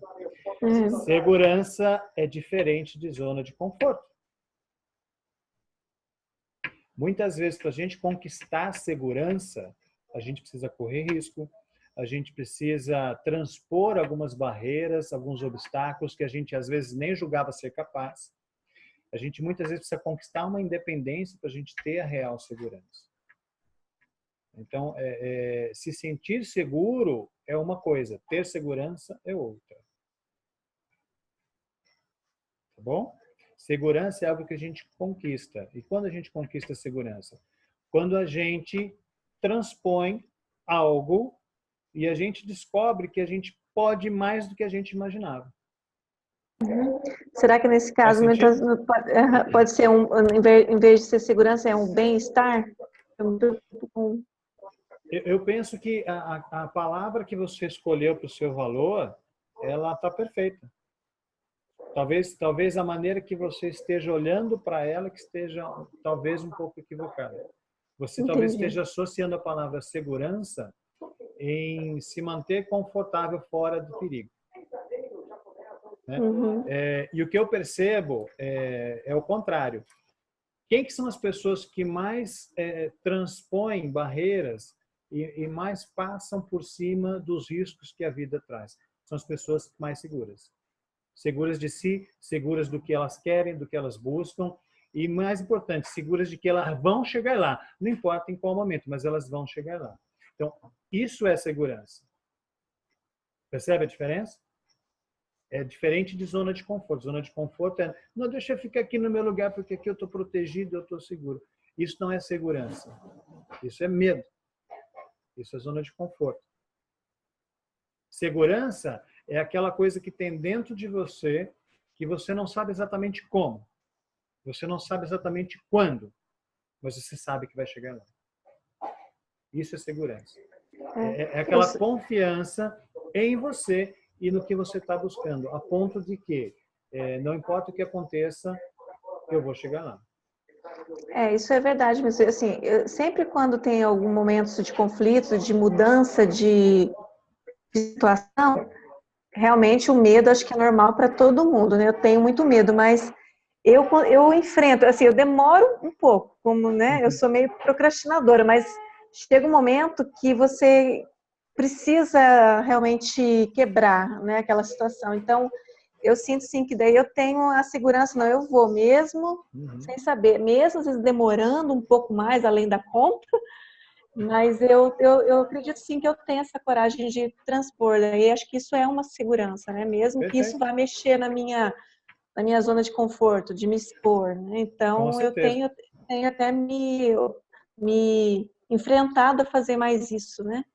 Segurança é diferente de zona de conforto. Muitas vezes, para a gente conquistar a segurança, a gente precisa correr risco, a gente precisa transpor algumas barreiras, alguns obstáculos que a gente às vezes nem julgava ser capaz. A gente muitas vezes precisa conquistar uma independência para a gente ter a real segurança. Então, se sentir seguro é uma coisa, ter segurança é outra. Tá bom? Segurança é algo que a gente conquista. E quando a gente conquista a segurança? Quando a gente transpõe algo e a gente descobre que a gente pode mais do que a gente imaginava. Será que nesse caso pode ser em vez de ser segurança, é um bem-estar? Eu penso que a palavra que você escolheu para o seu valor, ela está perfeita. Talvez a maneira que você esteja olhando para ela que esteja talvez um pouco equivocada. Você talvez esteja associando a palavra segurança em se manter confortável fora do perigo. Né? E o que eu percebo é o contrário. Quem que são as pessoas que mais transpõem barreiras e mais passam por cima dos riscos que a vida traz? São as pessoas mais seguras. Seguras de si, seguras do que elas querem, do que elas buscam e, mais importante, seguras de que elas vão chegar lá. Não importa em qual momento, mas elas vão chegar lá. Então, isso é segurança. Percebe a diferença? É diferente de zona de conforto. Zona de conforto é, não, deixa eu ficar aqui no meu lugar porque aqui eu estou protegido, eu estou seguro. Isso não é segurança. Isso é medo. Isso é zona de conforto. Segurança é aquela coisa que tem dentro de você que você não sabe exatamente como. Você não sabe exatamente quando, mas você sabe que vai chegar lá. Isso é segurança. É aquela confiança em você e no que você está buscando, a ponto de que não importa o que aconteça, eu vou chegar lá. Isso é verdade, mas assim, sempre quando tem algum momento de conflito, de mudança de situação, realmente o medo acho que é normal para todo mundo, né? Eu tenho muito medo, mas eu enfrento, assim, eu demoro um pouco, como, né? Eu sou meio procrastinadora, mas chega um momento que você precisa realmente quebrar, né, aquela situação. Então, eu sinto sim que daí eu tenho a segurança, não, eu vou mesmo, sem saber, mesmo às vezes demorando um pouco mais além da conta, mas eu acredito sim que eu tenho essa coragem de transpor, né? E acho que isso é uma segurança, né? Mesmo que isso vá mexer na minha zona de conforto, de me expor, né? Então, eu tenho até me enfrentado a fazer mais isso, né?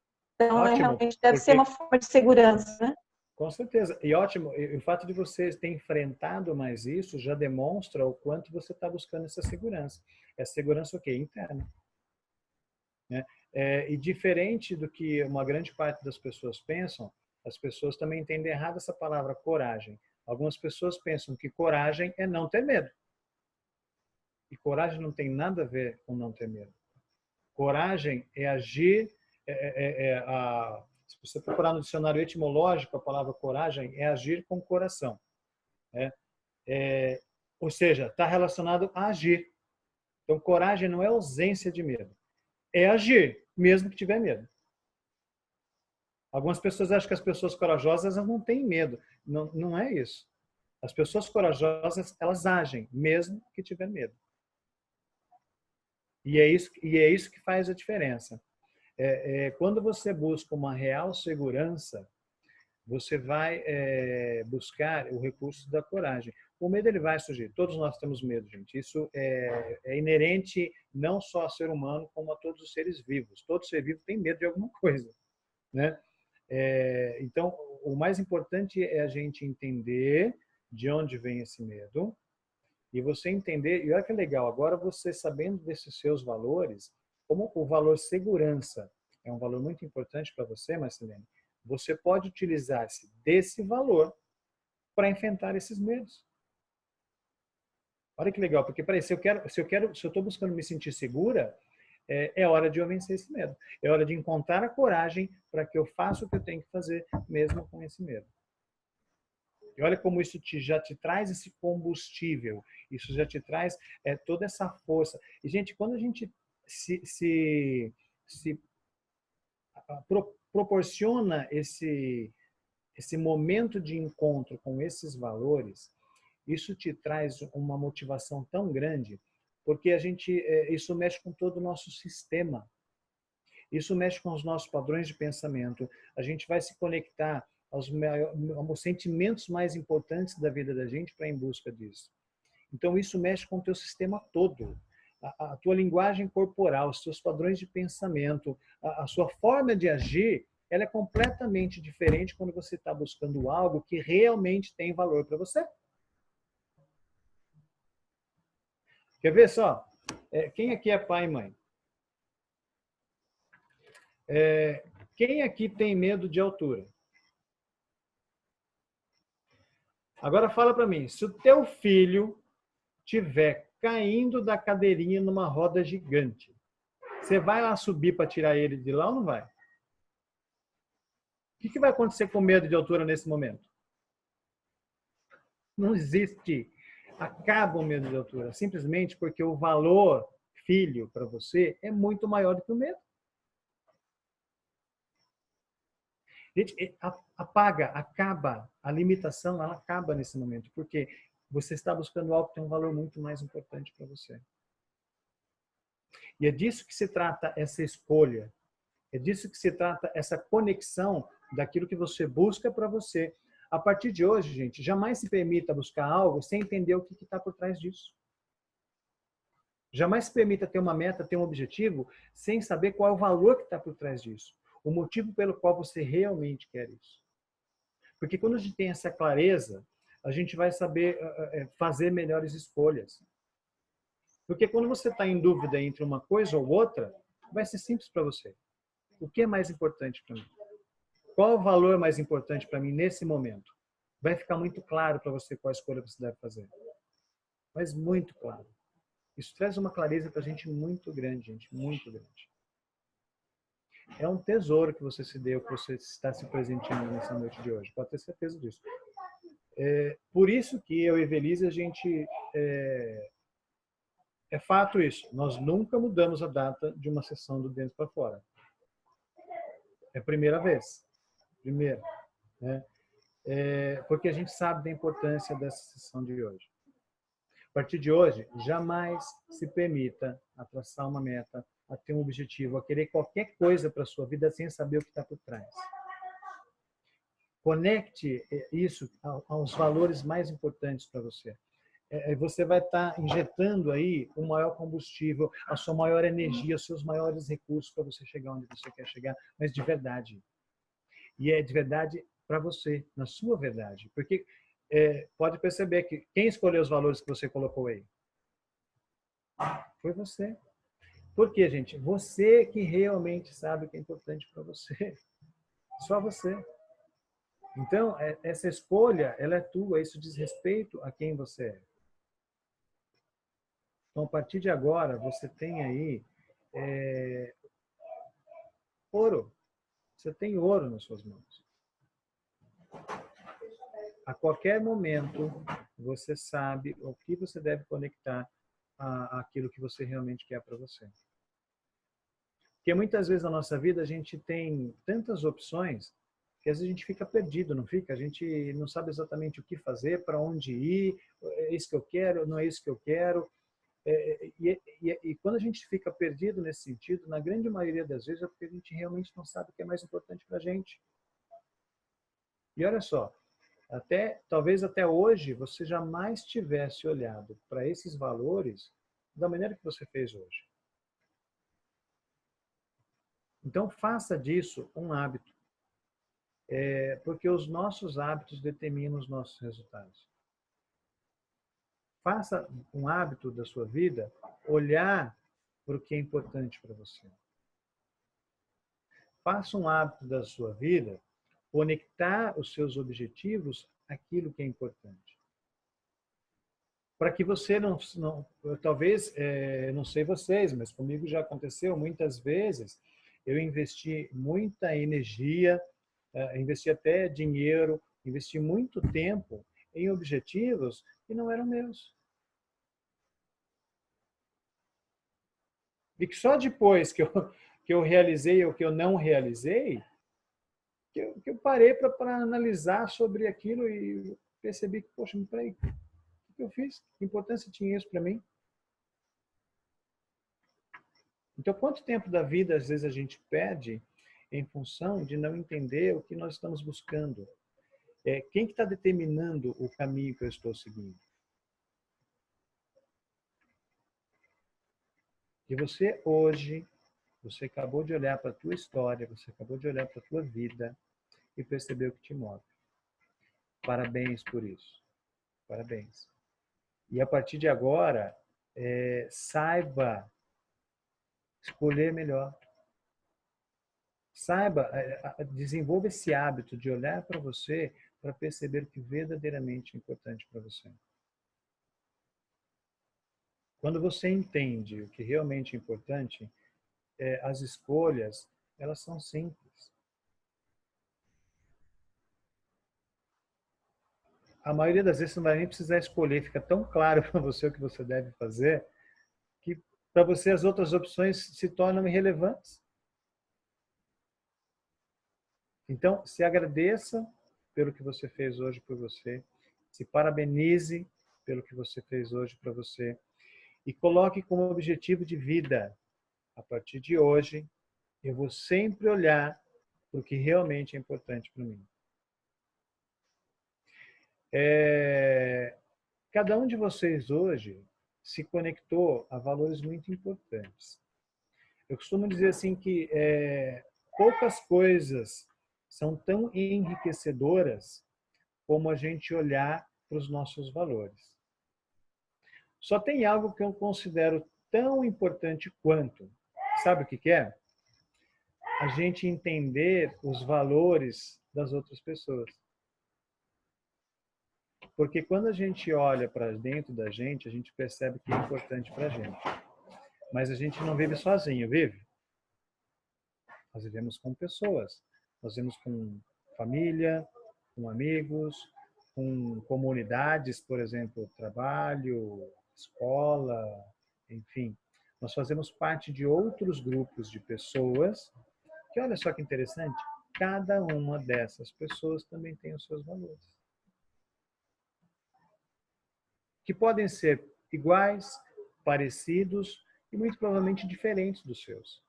Então, ótimo, realmente deve ser uma forma de segurança, né? Com certeza. E ótimo, o fato de você ter enfrentado mais isso já demonstra o quanto você está buscando essa segurança. É segurança o quê? Interna. Né? E diferente do que uma grande parte das pessoas pensam, as pessoas também entendem errado essa palavra coragem. Algumas pessoas pensam que coragem é não ter medo. E coragem não tem nada a ver com não ter medo. Coragem é agir, se você procurar no dicionário etimológico, a palavra coragem é agir com o coração. Ou seja, está relacionado a agir. Então, coragem não é ausência de medo. É agir, mesmo que tiver medo. Algumas pessoas acham que as pessoas corajosas não têm medo. Não, não é isso. As pessoas corajosas, elas agem, mesmo que tiver medo. E é isso que faz a diferença. Quando você busca uma real segurança, você vai buscar o recurso da coragem. O medo ele vai surgir. Todos nós temos medo, gente. Isso é inerente não só ao ser humano, como a todos os seres vivos. Todo ser vivo tem medo de alguma coisa, né? Então, o mais importante é a gente entender de onde vem esse medo e você entender. E olha que legal, agora você sabendo desses seus valores, como o valor segurança é um valor muito importante para você, Marcelene, você pode utilizar-se desse valor para enfrentar esses medos. Olha que legal, porque peraí, se eu estou buscando me sentir segura, é hora de eu vencer esse medo. É hora de encontrar a coragem para que eu faça o que eu tenho que fazer, mesmo com esse medo. E olha como isso já te traz esse combustível, isso já te traz toda essa força. E, gente, quando a gente se proporciona esse momento de encontro com esses valores, isso te traz uma motivação tão grande, porque isso mexe com todo o nosso sistema. Isso mexe com os nossos padrões de pensamento. A gente vai se conectar aos sentimentos mais importantes da vida da gente para ir em busca disso. Então, isso mexe com o teu sistema todo. A tua linguagem corporal, os teus padrões de pensamento, a sua forma de agir, ela é completamente diferente quando você está buscando algo que realmente tem valor para você. Quer ver só? Quem aqui é pai e mãe? Quem aqui tem medo de altura? Agora fala para mim, se o teu filho tiver caindo da cadeirinha numa roda gigante, você vai lá subir para tirar ele de lá ou não vai? O que vai acontecer com medo de altura nesse momento? Não existe. Acaba o medo de altura, simplesmente porque o valor filho para você é muito maior do que o medo. Gente, acaba, a limitação, ela acaba nesse momento, porque você está buscando algo que tem um valor muito mais importante para você. E é disso que se trata essa escolha, é disso que se trata essa conexão daquilo que você busca para você. A partir de hoje, gente, jamais se permita buscar algo sem entender o que está por trás disso. Jamais se permita ter uma meta, ter um objetivo, sem saber qual é o valor que está por trás disso. O motivo pelo qual você realmente quer isso. Porque quando a gente tem essa clareza, a gente vai saber fazer melhores escolhas. Porque quando você está em dúvida entre uma coisa ou outra, vai ser simples para você. O que é mais importante para mim? Qual o valor mais importante para mim nesse momento? Vai ficar muito claro para você qual escolha você deve fazer. Mas muito claro. Isso traz uma clareza para a gente muito grande, gente. Muito grande. É um tesouro que você se deu, que você está se presenteando nessa noite de hoje. Pode ter certeza disso. Por isso que eu e Evelise, a gente... É fato isso. Nós nunca mudamos a data de uma sessão do Dentro para Fora. É a primeira vez. Primeira. Né? Porque a gente sabe da importância dessa sessão de hoje. A partir de hoje, jamais se permita a traçar uma meta, a ter um objetivo, a querer qualquer coisa para a sua vida sem saber o que está por trás. Conecte isso aos valores mais importantes para você. Você vai estar injetando aí o maior combustível, a sua maior energia, os seus maiores recursos para você chegar onde você quer chegar, mas de verdade. E é de verdade para você, na sua verdade. Porque pode perceber que quem escolheu os valores que você colocou aí? Foi você. Por quê, gente? Você que realmente sabe o que é importante para você. Só você. Então, essa escolha, ela é tua. Isso diz respeito a quem você é. Então, a partir de agora, você tem aí ouro. Você tem ouro nas suas mãos. A qualquer momento, você sabe o que você deve conectar àquilo que você realmente quer para você. Porque muitas vezes na nossa vida a gente tem tantas opções que às vezes a gente fica perdido, não fica? A gente não sabe exatamente o que fazer, para onde ir, é isso que eu quero, não é isso que eu quero. E quando a gente fica perdido nesse sentido, na grande maioria das vezes é porque a gente realmente não sabe o que é mais importante para a gente. E olha só, talvez até hoje você jamais tivesse olhado para esses valores da maneira que você fez hoje. Então faça disso um hábito, porque os nossos hábitos determinam os nossos resultados. Faça um hábito da sua vida olhar para o que é importante para você. Faça um hábito da sua vida conectar os seus objetivos àquilo que é importante. para que você talvez, não sei vocês, mas comigo já aconteceu muitas vezes, eu investi muita energia, investi até dinheiro, investi muito tempo em objetivos que não eram meus. E que só depois que eu realizei ou que eu não realizei, que eu parei para analisar sobre aquilo e percebi que, poxa, peraí, o que eu fiz? Que importância tinha isso para mim? Então, quanto tempo da vida, às vezes, a gente perde em função de não entender o que nós estamos buscando? Quem que está determinando o caminho que eu estou seguindo? E você, hoje, você acabou de olhar para a tua história, você acabou de olhar para a tua vida e percebeu o que te move. Parabéns por isso. Parabéns. E a partir de agora, saiba escolher melhor. Saiba, desenvolva esse hábito de olhar para você para perceber o que verdadeiramente é importante para você. Quando você entende o que realmente é importante, as escolhas, elas são simples. A maioria das vezes você não vai nem precisar escolher, fica tão claro para você o que você deve fazer, que para você as outras opções se tornam irrelevantes. Então, se agradeça pelo que você fez hoje por você, se parabenize pelo que você fez hoje para você e coloque como objetivo de vida, a partir de hoje, eu vou sempre olhar para o que realmente é importante para mim. Cada um de vocês hoje se conectou a valores muito importantes. Eu costumo dizer assim que poucas coisas são tão enriquecedoras como a gente olhar para os nossos valores. Só tem algo que eu considero tão importante quanto. Sabe o que é? A gente entender os valores das outras pessoas. Porque quando a gente olha para dentro da gente, a gente percebe que é importante para a gente. Mas a gente não vive sozinho, vive? Nós vivemos com pessoas. Nós vivemos com família, com amigos, com comunidades, por exemplo, trabalho, escola, enfim. Nós fazemos parte de outros grupos de pessoas que, olha só que interessante, cada uma dessas pessoas também tem os seus valores. Que podem ser iguais, parecidos e muito provavelmente diferentes dos seus.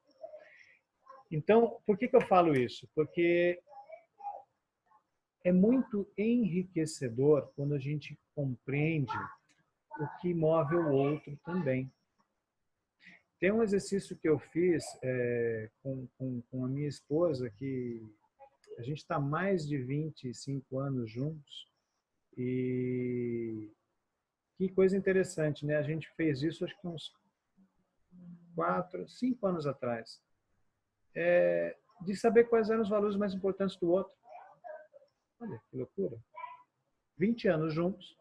Então, por que eu falo isso? Porque é muito enriquecedor quando a gente compreende o que move o outro também. Tem um exercício que eu fiz com a minha esposa, que a gente está mais de 25 anos juntos, e que coisa interessante, né? A gente fez isso acho que uns 4, 5 anos atrás, de saber quais eram os valores mais importantes do outro. Olha, que loucura. 20 anos juntos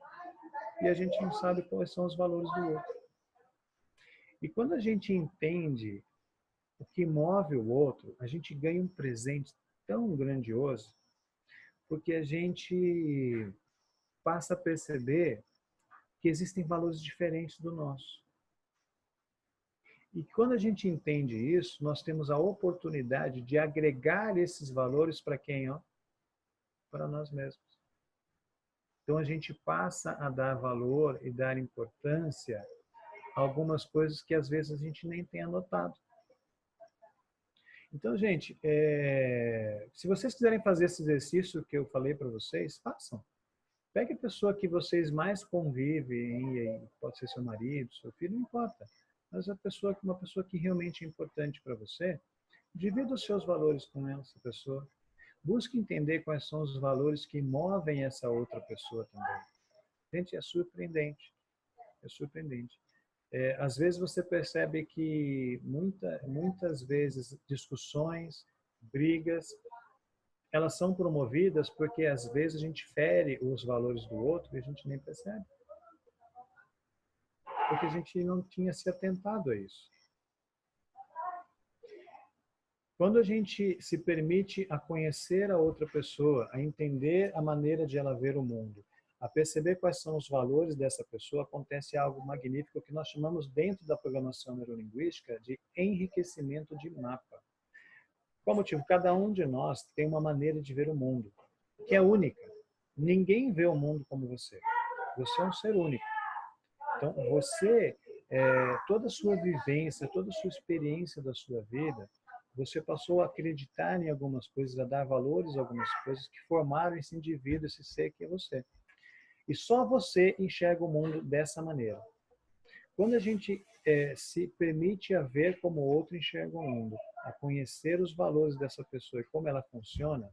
e a gente não sabe quais são os valores do outro. E quando a gente entende o que move o outro, a gente ganha um presente tão grandioso, porque a gente passa a perceber que existem valores diferentes do nosso. E quando a gente entende isso, nós temos a oportunidade de agregar esses valores para quem? Para nós mesmos. Então a gente passa a dar valor e dar importância a algumas coisas que às vezes a gente nem tem anotado. Então, gente, se vocês quiserem fazer esse exercício que eu falei para vocês, façam. Pegue a pessoa que vocês mais convivem, pode ser seu marido, seu filho, não importa. Mas uma pessoa que realmente é importante para você, divida os seus valores com essa pessoa. Busque entender quais são os valores que movem essa outra pessoa também. Gente, é surpreendente. É surpreendente. Às vezes você percebe que muitas vezes discussões, brigas, elas são promovidas porque às vezes a gente fere os valores do outro e a gente nem percebe. porque a gente não tinha se atentado a isso. Quando a gente se permite a conhecer a outra pessoa, a entender a maneira de ela ver o mundo, a perceber quais são os valores dessa pessoa, acontece algo magnífico que nós chamamos dentro da programação neurolinguística de enriquecimento de mapa. Qual motivo? Cada um de nós tem uma maneira de ver o mundo, que é única. Ninguém vê o mundo como você. Você é um ser único. Então, você, toda a sua vivência, toda a sua experiência da sua vida, você passou a acreditar em algumas coisas, a dar valores a algumas coisas que formaram esse indivíduo, esse ser que é você. E só você enxerga o mundo dessa maneira. Quando a gente se permite a ver como o outro enxerga o mundo, a conhecer os valores dessa pessoa e como ela funciona,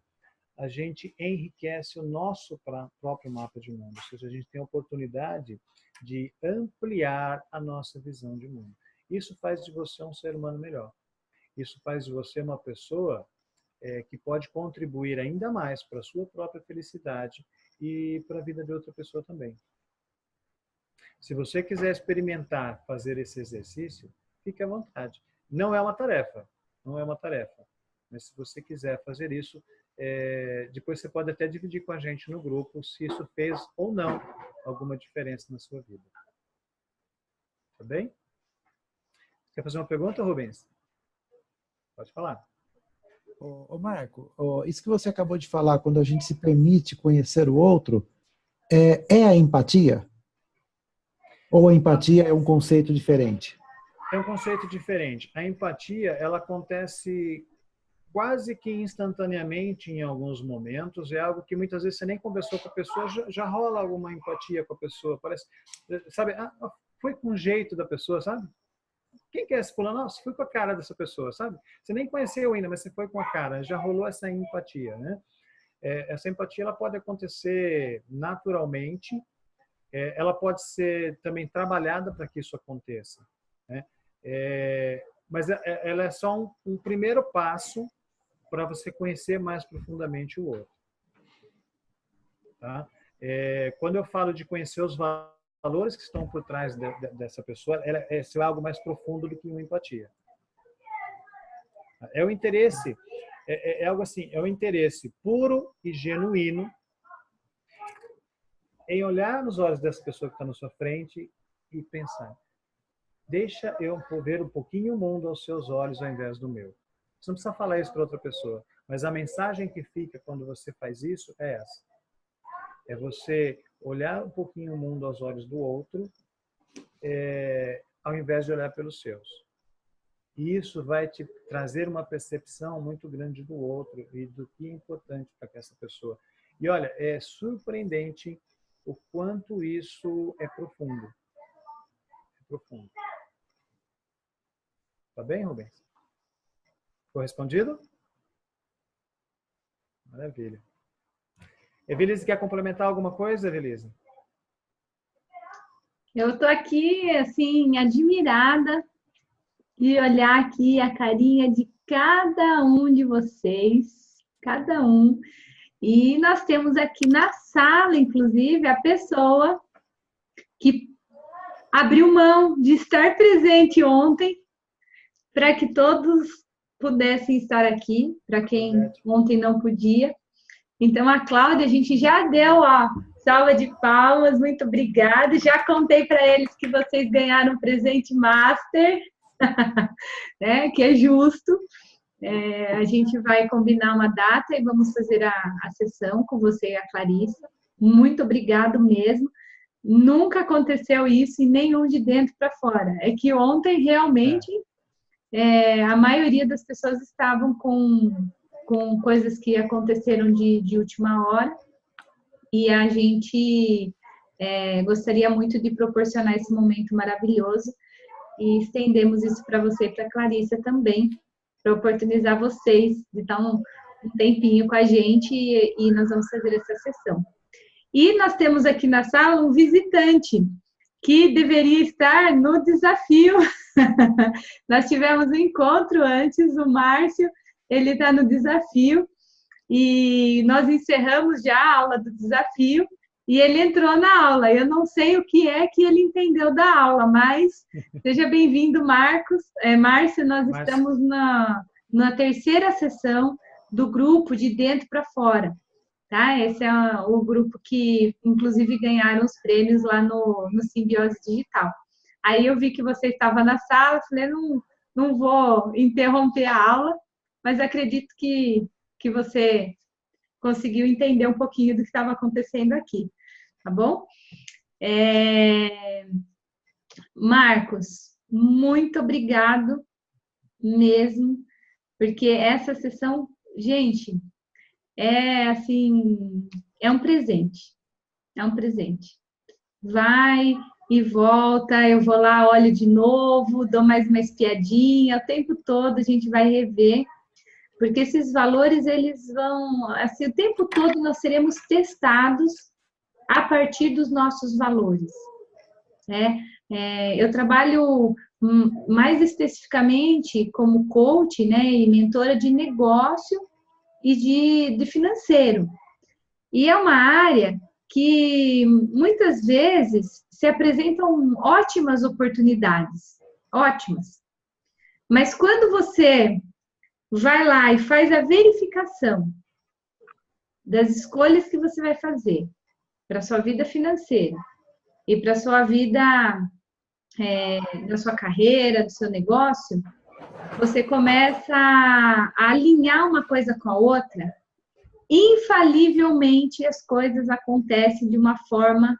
a gente enriquece o nosso próprio mapa de mundo. Ou seja, a gente tem a oportunidade de ampliar a nossa visão de mundo. Isso faz de você um ser humano melhor. Isso faz de você uma pessoa que pode contribuir ainda mais para a sua própria felicidade e para a vida de outra pessoa também. Se você quiser experimentar fazer esse exercício, fique à vontade. Não é uma tarefa, não é uma tarefa. Mas se você quiser fazer isso, depois você pode até dividir com a gente no grupo se isso fez ou não alguma diferença na sua vida. Tá bem? Quer fazer uma pergunta, Rubens? Pode falar. Ô Marco, isso que você acabou de falar, quando a gente se permite conhecer o outro, é a empatia? Ou a empatia é um conceito diferente? É um conceito diferente. A empatia, ela acontece quase que instantaneamente em alguns momentos. É algo que muitas vezes você nem conversou com a pessoa, já rola alguma empatia com a pessoa. Parece, sabe, foi com o jeito da pessoa, sabe? Quem quer se pular? Nossa, fui com a cara dessa pessoa, sabe? Você nem conheceu ainda, mas você foi com a cara. Já rolou essa empatia, né? Essa empatia ela pode acontecer naturalmente. Ela pode ser também trabalhada para que isso aconteça, né? Mas ela é só um primeiro passo para você conhecer mais profundamente o outro. Tá? Quando eu falo de conhecer os valores que estão por trás dessa pessoa, isso é algo mais profundo do que uma empatia. É o interesse, algo assim, é o interesse puro e genuíno em olhar nos olhos dessa pessoa que está na sua frente e pensar, deixa eu ver um pouquinho o mundo aos seus olhos ao invés do meu. Você não precisa falar isso para outra pessoa, mas a mensagem que fica quando você faz isso é essa. É você olhar um pouquinho o mundo aos olhos do outro, ao invés de olhar pelos seus. E isso vai te trazer uma percepção muito grande do outro e do que é importante para essa pessoa. E olha, é surpreendente o quanto isso é profundo. É profundo. Tá bem, Rubens? Foi respondido? Maravilha. Evelise, quer complementar alguma coisa, Evelise? Eu estou aqui, assim, admirada de olhar aqui a carinha de cada um de vocês, cada um. E nós temos aqui na sala, inclusive, a pessoa que abriu mão de estar presente ontem para que todos pudessem estar aqui, para quem ontem não podia. Então, a Cláudia, a gente já deu a salva de palmas, muito obrigada. Já contei para eles que vocês ganharam um presente master, né, que é justo. A gente vai combinar uma data e vamos fazer a sessão com você e a Clarissa. Muito obrigado mesmo. Nunca aconteceu isso em nenhum de dentro para fora. É que ontem, realmente, a maioria das pessoas estavam com coisas que aconteceram de última hora. E a gente gostaria muito de proporcionar esse momento maravilhoso. E estendemos isso para você e para a Clarissa também, para oportunizar vocês de dar um tempinho com a gente e nós vamos fazer essa sessão. E nós temos aqui na sala um visitante que deveria estar no desafio. Nós tivemos um encontro antes, o Márcio, ele está no desafio, e nós encerramos já a aula do desafio, e ele entrou na aula. Eu não sei o que é que ele entendeu da aula, mas seja bem-vindo, Marcos. Márcia, nós estamos na terceira sessão do grupo de dentro para fora. Tá? Esse é o grupo que, inclusive, ganharam os prêmios lá no Simbiose Digital. Aí eu vi que você estava na sala, falei, não vou interromper a aula, mas acredito que você conseguiu entender um pouquinho do que estava acontecendo aqui, tá bom? Marcos, muito obrigado mesmo, porque essa sessão, gente, assim, é um presente, Vai e volta, eu vou lá, olho de novo, dou mais uma espiadinha, o tempo todo a gente vai rever, porque esses valores, eles vão, assim, o tempo todo nós seremos testados a partir dos nossos valores, né? Eu trabalho mais especificamente como coach, né, e mentora de negócio e de financeiro. E é uma área que muitas vezes se apresentam ótimas oportunidades, ótimas. Mas quando você vai lá e faz a verificação das escolhas que você vai fazer para a sua vida financeira e para a sua vida, da sua carreira, do seu negócio, você começa a alinhar uma coisa com a outra, infalivelmente as coisas acontecem de uma forma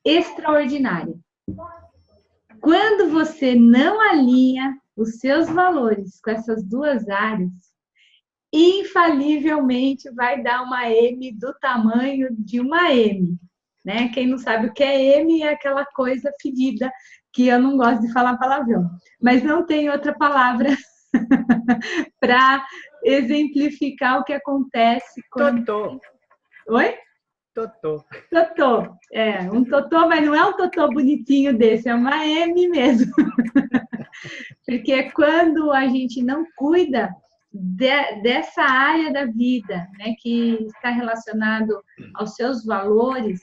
extraordinária. Quando você não alinha os seus valores com essas duas áreas, infalivelmente vai dar uma M do tamanho de uma M, né? Quem não sabe o que é M é aquela coisa fedida, que eu não gosto de falar palavrão, mas não tem outra palavra para exemplificar o que acontece quando... Totô. Oi? Totô. Totô. Um totô, mas não é um totô bonitinho desse, é uma M mesmo. Porque quando a gente não cuida dessa área da vida, né, que está relacionado aos seus valores,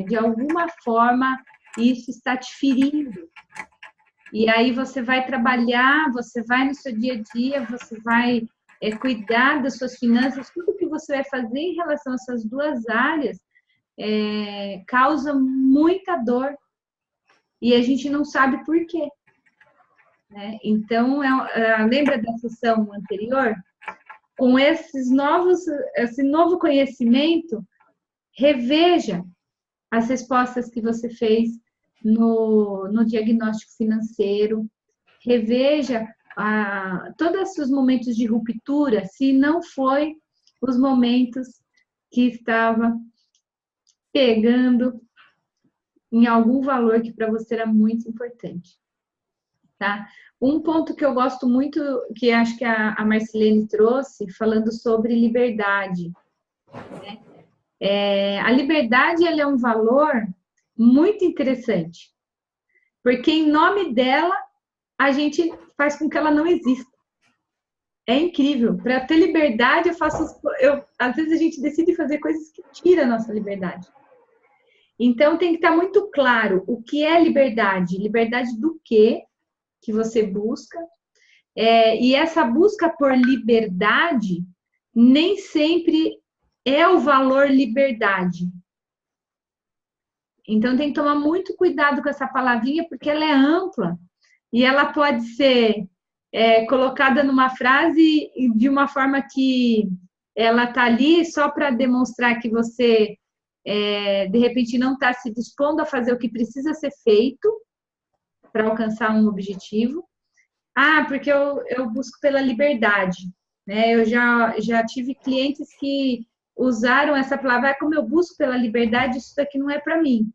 de alguma forma isso está te ferindo. E aí você vai trabalhar, você vai no seu dia a dia, você vai cuidar das suas finanças, tudo que você vai fazer em relação a essas duas áreas causa muita dor. E a gente não sabe por quê. Né? Então, lembra da sessão anterior? Com esse novo conhecimento, reveja as respostas que você fez no diagnóstico financeiro, reveja todos os momentos de ruptura, se não foi os momentos que estava pegando em algum valor que para você era muito importante. Tá? Um ponto que eu gosto muito, que acho que a Marcilene trouxe, falando sobre liberdade. Né? A liberdade, ela é um valor muito interessante, porque em nome dela, a gente faz com que ela não exista. É incrível. Para ter liberdade, às vezes a gente decide fazer coisas que tiram a nossa liberdade. Então, tem que estar muito claro o que é liberdade. Liberdade do quê que você busca. E essa busca por liberdade nem sempre é o valor liberdade. Então, tem que tomar muito cuidado com essa palavrinha, porque ela é ampla e ela pode ser colocada numa frase de uma forma que ela está ali só para demonstrar que você, de repente, não está se dispondo a fazer o que precisa ser feito para alcançar um objetivo. Porque eu busco pela liberdade. Né? Eu já tive clientes que usaram essa palavra, como eu busco pela liberdade, isso daqui não é para mim.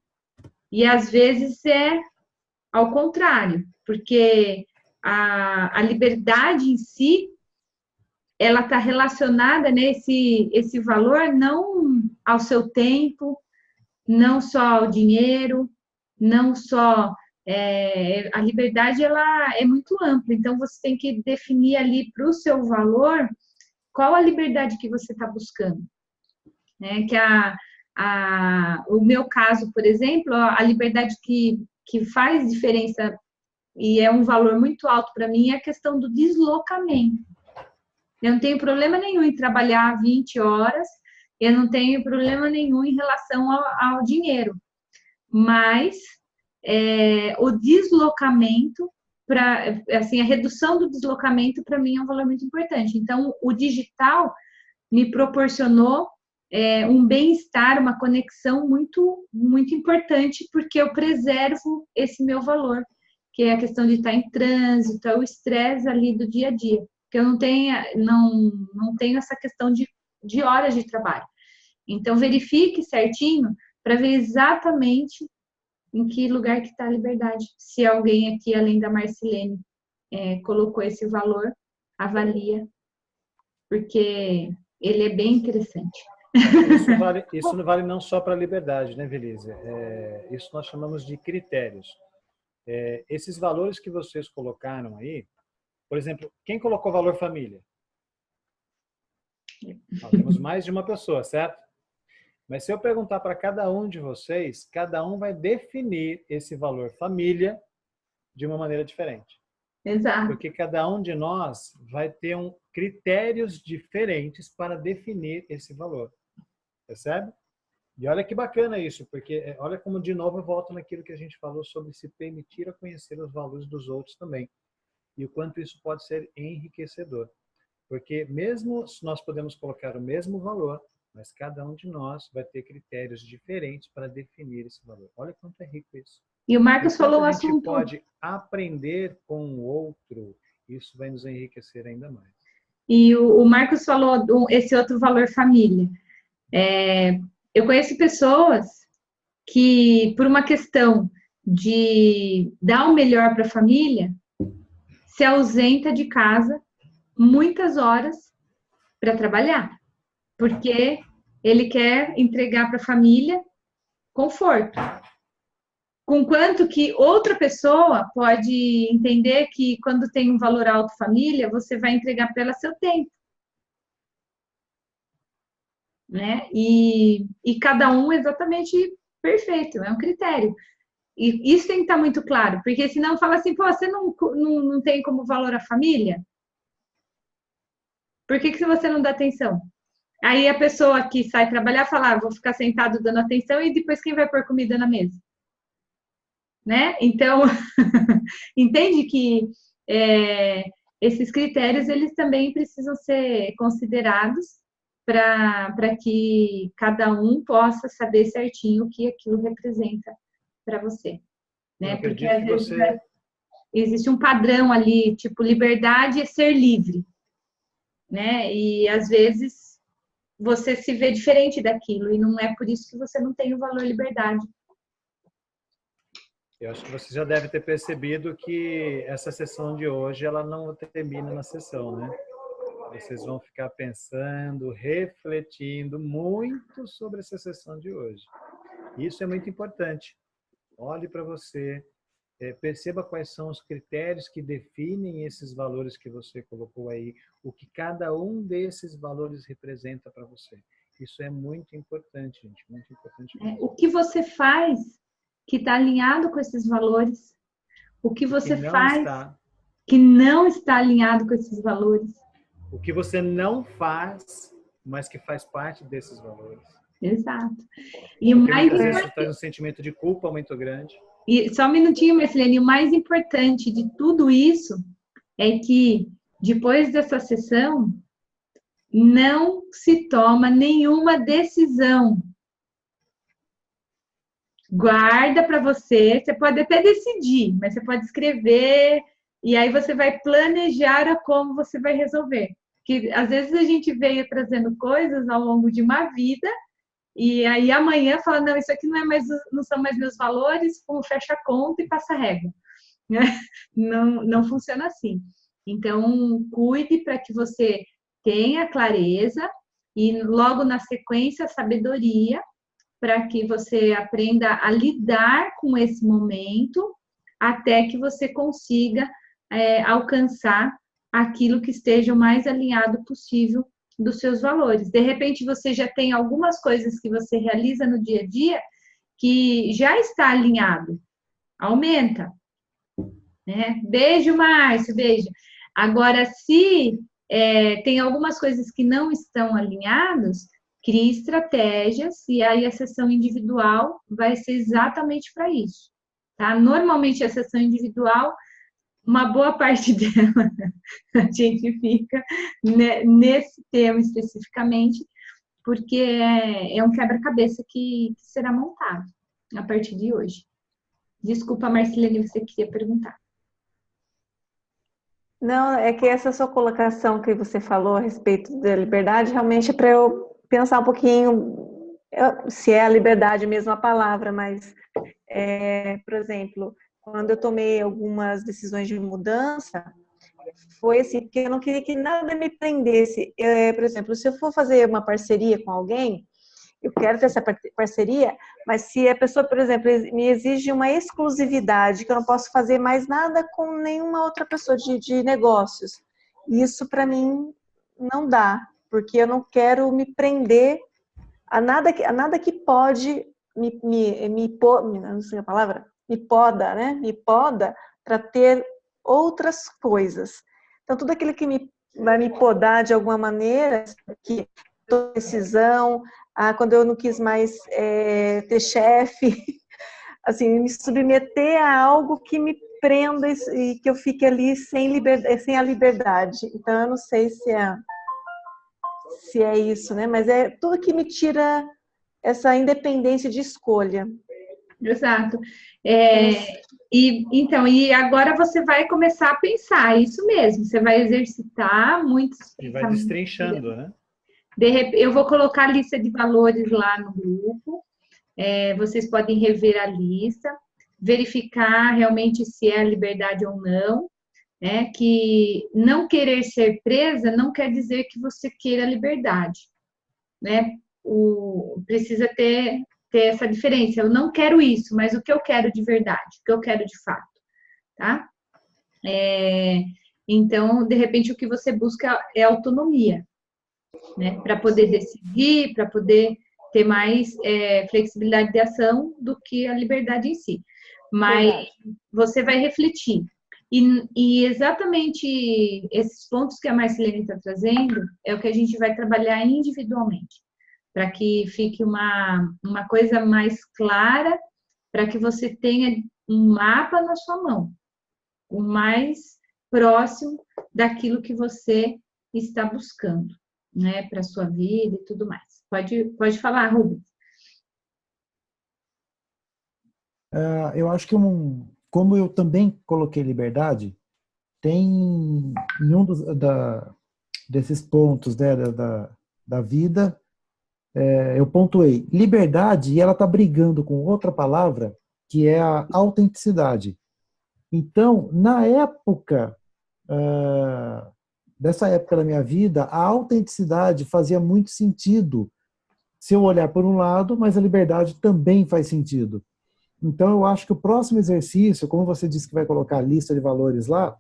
E às vezes é ao contrário, porque a liberdade em si, ela está relacionada, né, esse valor não ao seu tempo, não só ao dinheiro, não só... a liberdade, ela é muito ampla, então você tem que definir ali para o seu valor qual a liberdade que você está buscando. Né? Que O meu caso, por exemplo, a liberdade que faz diferença e é um valor muito alto para mim é a questão do deslocamento. Eu não tenho problema nenhum em trabalhar 20 horas, eu não tenho problema nenhum em relação ao dinheiro, mas o deslocamento, assim, a redução do deslocamento para mim é um valor muito importante. Então, o digital me proporcionou um bem-estar, uma conexão muito, muito importante, porque eu preservo esse meu valor, que é a questão de estar em trânsito, é o estresse ali do dia a dia, que eu não tenho essa questão de horas de trabalho. Então, verifique certinho para ver exatamente em que lugar que está a liberdade. Se alguém aqui, além da Marcilene, colocou esse valor, avalia, porque ele é bem interessante. Isso não vale não só para a liberdade, né, Velise? Isso nós chamamos de critérios. Esses valores que vocês colocaram aí, por exemplo, quem colocou valor família? Nós temos mais de uma pessoa, certo? Mas se eu perguntar para cada um de vocês, cada um vai definir esse valor família de uma maneira diferente. Exato. Porque cada um de nós vai ter critérios diferentes para definir esse valor. Percebe? E olha que bacana isso, porque olha como de novo eu volto naquilo que a gente falou sobre se permitir a conhecer os valores dos outros também. E o quanto isso pode ser enriquecedor. Porque mesmo se nós podemos colocar o mesmo valor, mas cada um de nós vai ter critérios diferentes para definir esse valor. Olha quanto é rico isso. E o Marcos falou o assunto. A gente pode aprender com o outro, isso vai nos enriquecer ainda mais. E o Marcos falou esse outro valor família. Eu conheço pessoas que, por uma questão de dar o melhor para a família, se ausenta de casa muitas horas para trabalhar, porque ele quer entregar para a família conforto. Com quanto que outra pessoa pode entender que quando tem um valor alto família, você vai entregar para ela seu tempo. Né? E cada um exatamente perfeito, é um critério. E isso tem que estar muito claro, porque senão fala assim, pô, você não tem como valor a família? Por que você não dá atenção? Aí a pessoa que sai trabalhar fala, vou ficar sentado dando atenção e depois quem vai pôr comida na mesa? Né? Então, entende que esses critérios, eles também precisam ser considerados para que cada um possa saber certinho o que aquilo representa para você. Né? Porque às vezes existe um padrão ali, tipo, liberdade é ser livre. Né? E às vezes você se vê diferente daquilo, e não é por isso que você não tem o valor liberdade. Eu acho que você já deve ter percebido que essa sessão de hoje, ela não termina na sessão, né? Vocês vão ficar pensando, refletindo muito sobre essa sessão de hoje. Isso é muito importante. Olhe para você, perceba quais são os critérios que definem esses valores que você colocou aí, o que cada um desses valores representa para você. Isso é muito importante, gente, muito importante. O que você faz que está alinhado com esses valores, o que você faz que não está alinhado com esses valores. O que você não faz, mas que faz parte desses valores. Exato. E o mais importante traz um sentimento de culpa muito grande. E só um minutinho, Marcilene, o mais importante de tudo isso é que depois dessa sessão não se toma nenhuma decisão. Guarda para você pode até decidir, mas você pode escrever e aí você vai planejar como você vai resolver. Que às vezes a gente veio trazendo coisas ao longo de uma vida e aí amanhã fala, não, isso aqui não são mais meus valores, fecha a conta e passa a régua. Não funciona assim. Então, cuide para que você tenha clareza e logo na sequência sabedoria, para que você aprenda a lidar com esse momento até que você consiga alcançar aquilo que esteja o mais alinhado possível dos seus valores. De repente, você já tem algumas coisas que você realiza no dia a dia que já está alinhado. Aumenta. Né? Beijo, Márcio, beijo. Agora, se tem algumas coisas que não estão alinhadas, crie estratégias e aí a sessão individual vai ser exatamente para isso. Tá? Normalmente, a sessão individual, uma boa parte dela, a gente fica nesse tema especificamente, porque é um quebra-cabeça que será montado a partir de hoje. Desculpa, Marcelene, você queria perguntar. Não, é que essa sua colocação que você falou a respeito da liberdade, realmente é para eu pensar um pouquinho se é a liberdade mesmo a palavra, mas, por exemplo, quando eu tomei algumas decisões de mudança, foi assim, porque eu não queria que nada me prendesse. Por exemplo, se eu for fazer uma parceria com alguém, eu quero ter essa parceria, mas se a pessoa, por exemplo, me exige uma exclusividade, que eu não posso fazer mais nada com nenhuma outra pessoa de negócios, isso para mim não dá, porque eu não quero me prender a nada que pode não sei a palavra, me poda, né? Me poda para ter outras coisas. Então, tudo aquilo que vai me podar de alguma maneira, que decisão, quando eu não quis mais ter chefe, assim, me submeter a algo que me prenda e que eu fique ali sem a liberdade. Então, eu não sei se é isso, né? Mas é tudo que me tira essa independência de escolha. Exato. E agora você vai começar a pensar, isso mesmo, você vai exercitar muitos e vai destrinchando, né? Eu vou colocar a lista de valores lá no grupo, vocês podem rever a lista, verificar realmente se é a liberdade ou não, né? Que não querer ser presa não quer dizer que você queira liberdade, né? Precisa ter essa diferença. Eu não quero isso, mas o que eu quero de verdade, o que eu quero de fato, tá? Então, de repente, o que você busca é autonomia, né? Para poder decidir, para poder ter mais flexibilidade de ação do que a liberdade em si. Mas você vai refletir. E exatamente esses pontos que a Marcelene está trazendo é o que a gente vai trabalhar individualmente, para que fique uma coisa mais clara, para que você tenha um mapa na sua mão, o mais próximo daquilo que você está buscando, né, para a sua vida e tudo mais. Pode falar, Rubens. Eu acho que como eu também coloquei liberdade, tem em um desses pontos, né, da vida, eu pontuei liberdade e ela está brigando com outra palavra, que é a autenticidade. Então, na época, dessa época da minha vida, a autenticidade fazia muito sentido se eu olhar por um lado, mas a liberdade também faz sentido. Então, eu acho que o próximo exercício, como você disse que vai colocar a lista de valores lá,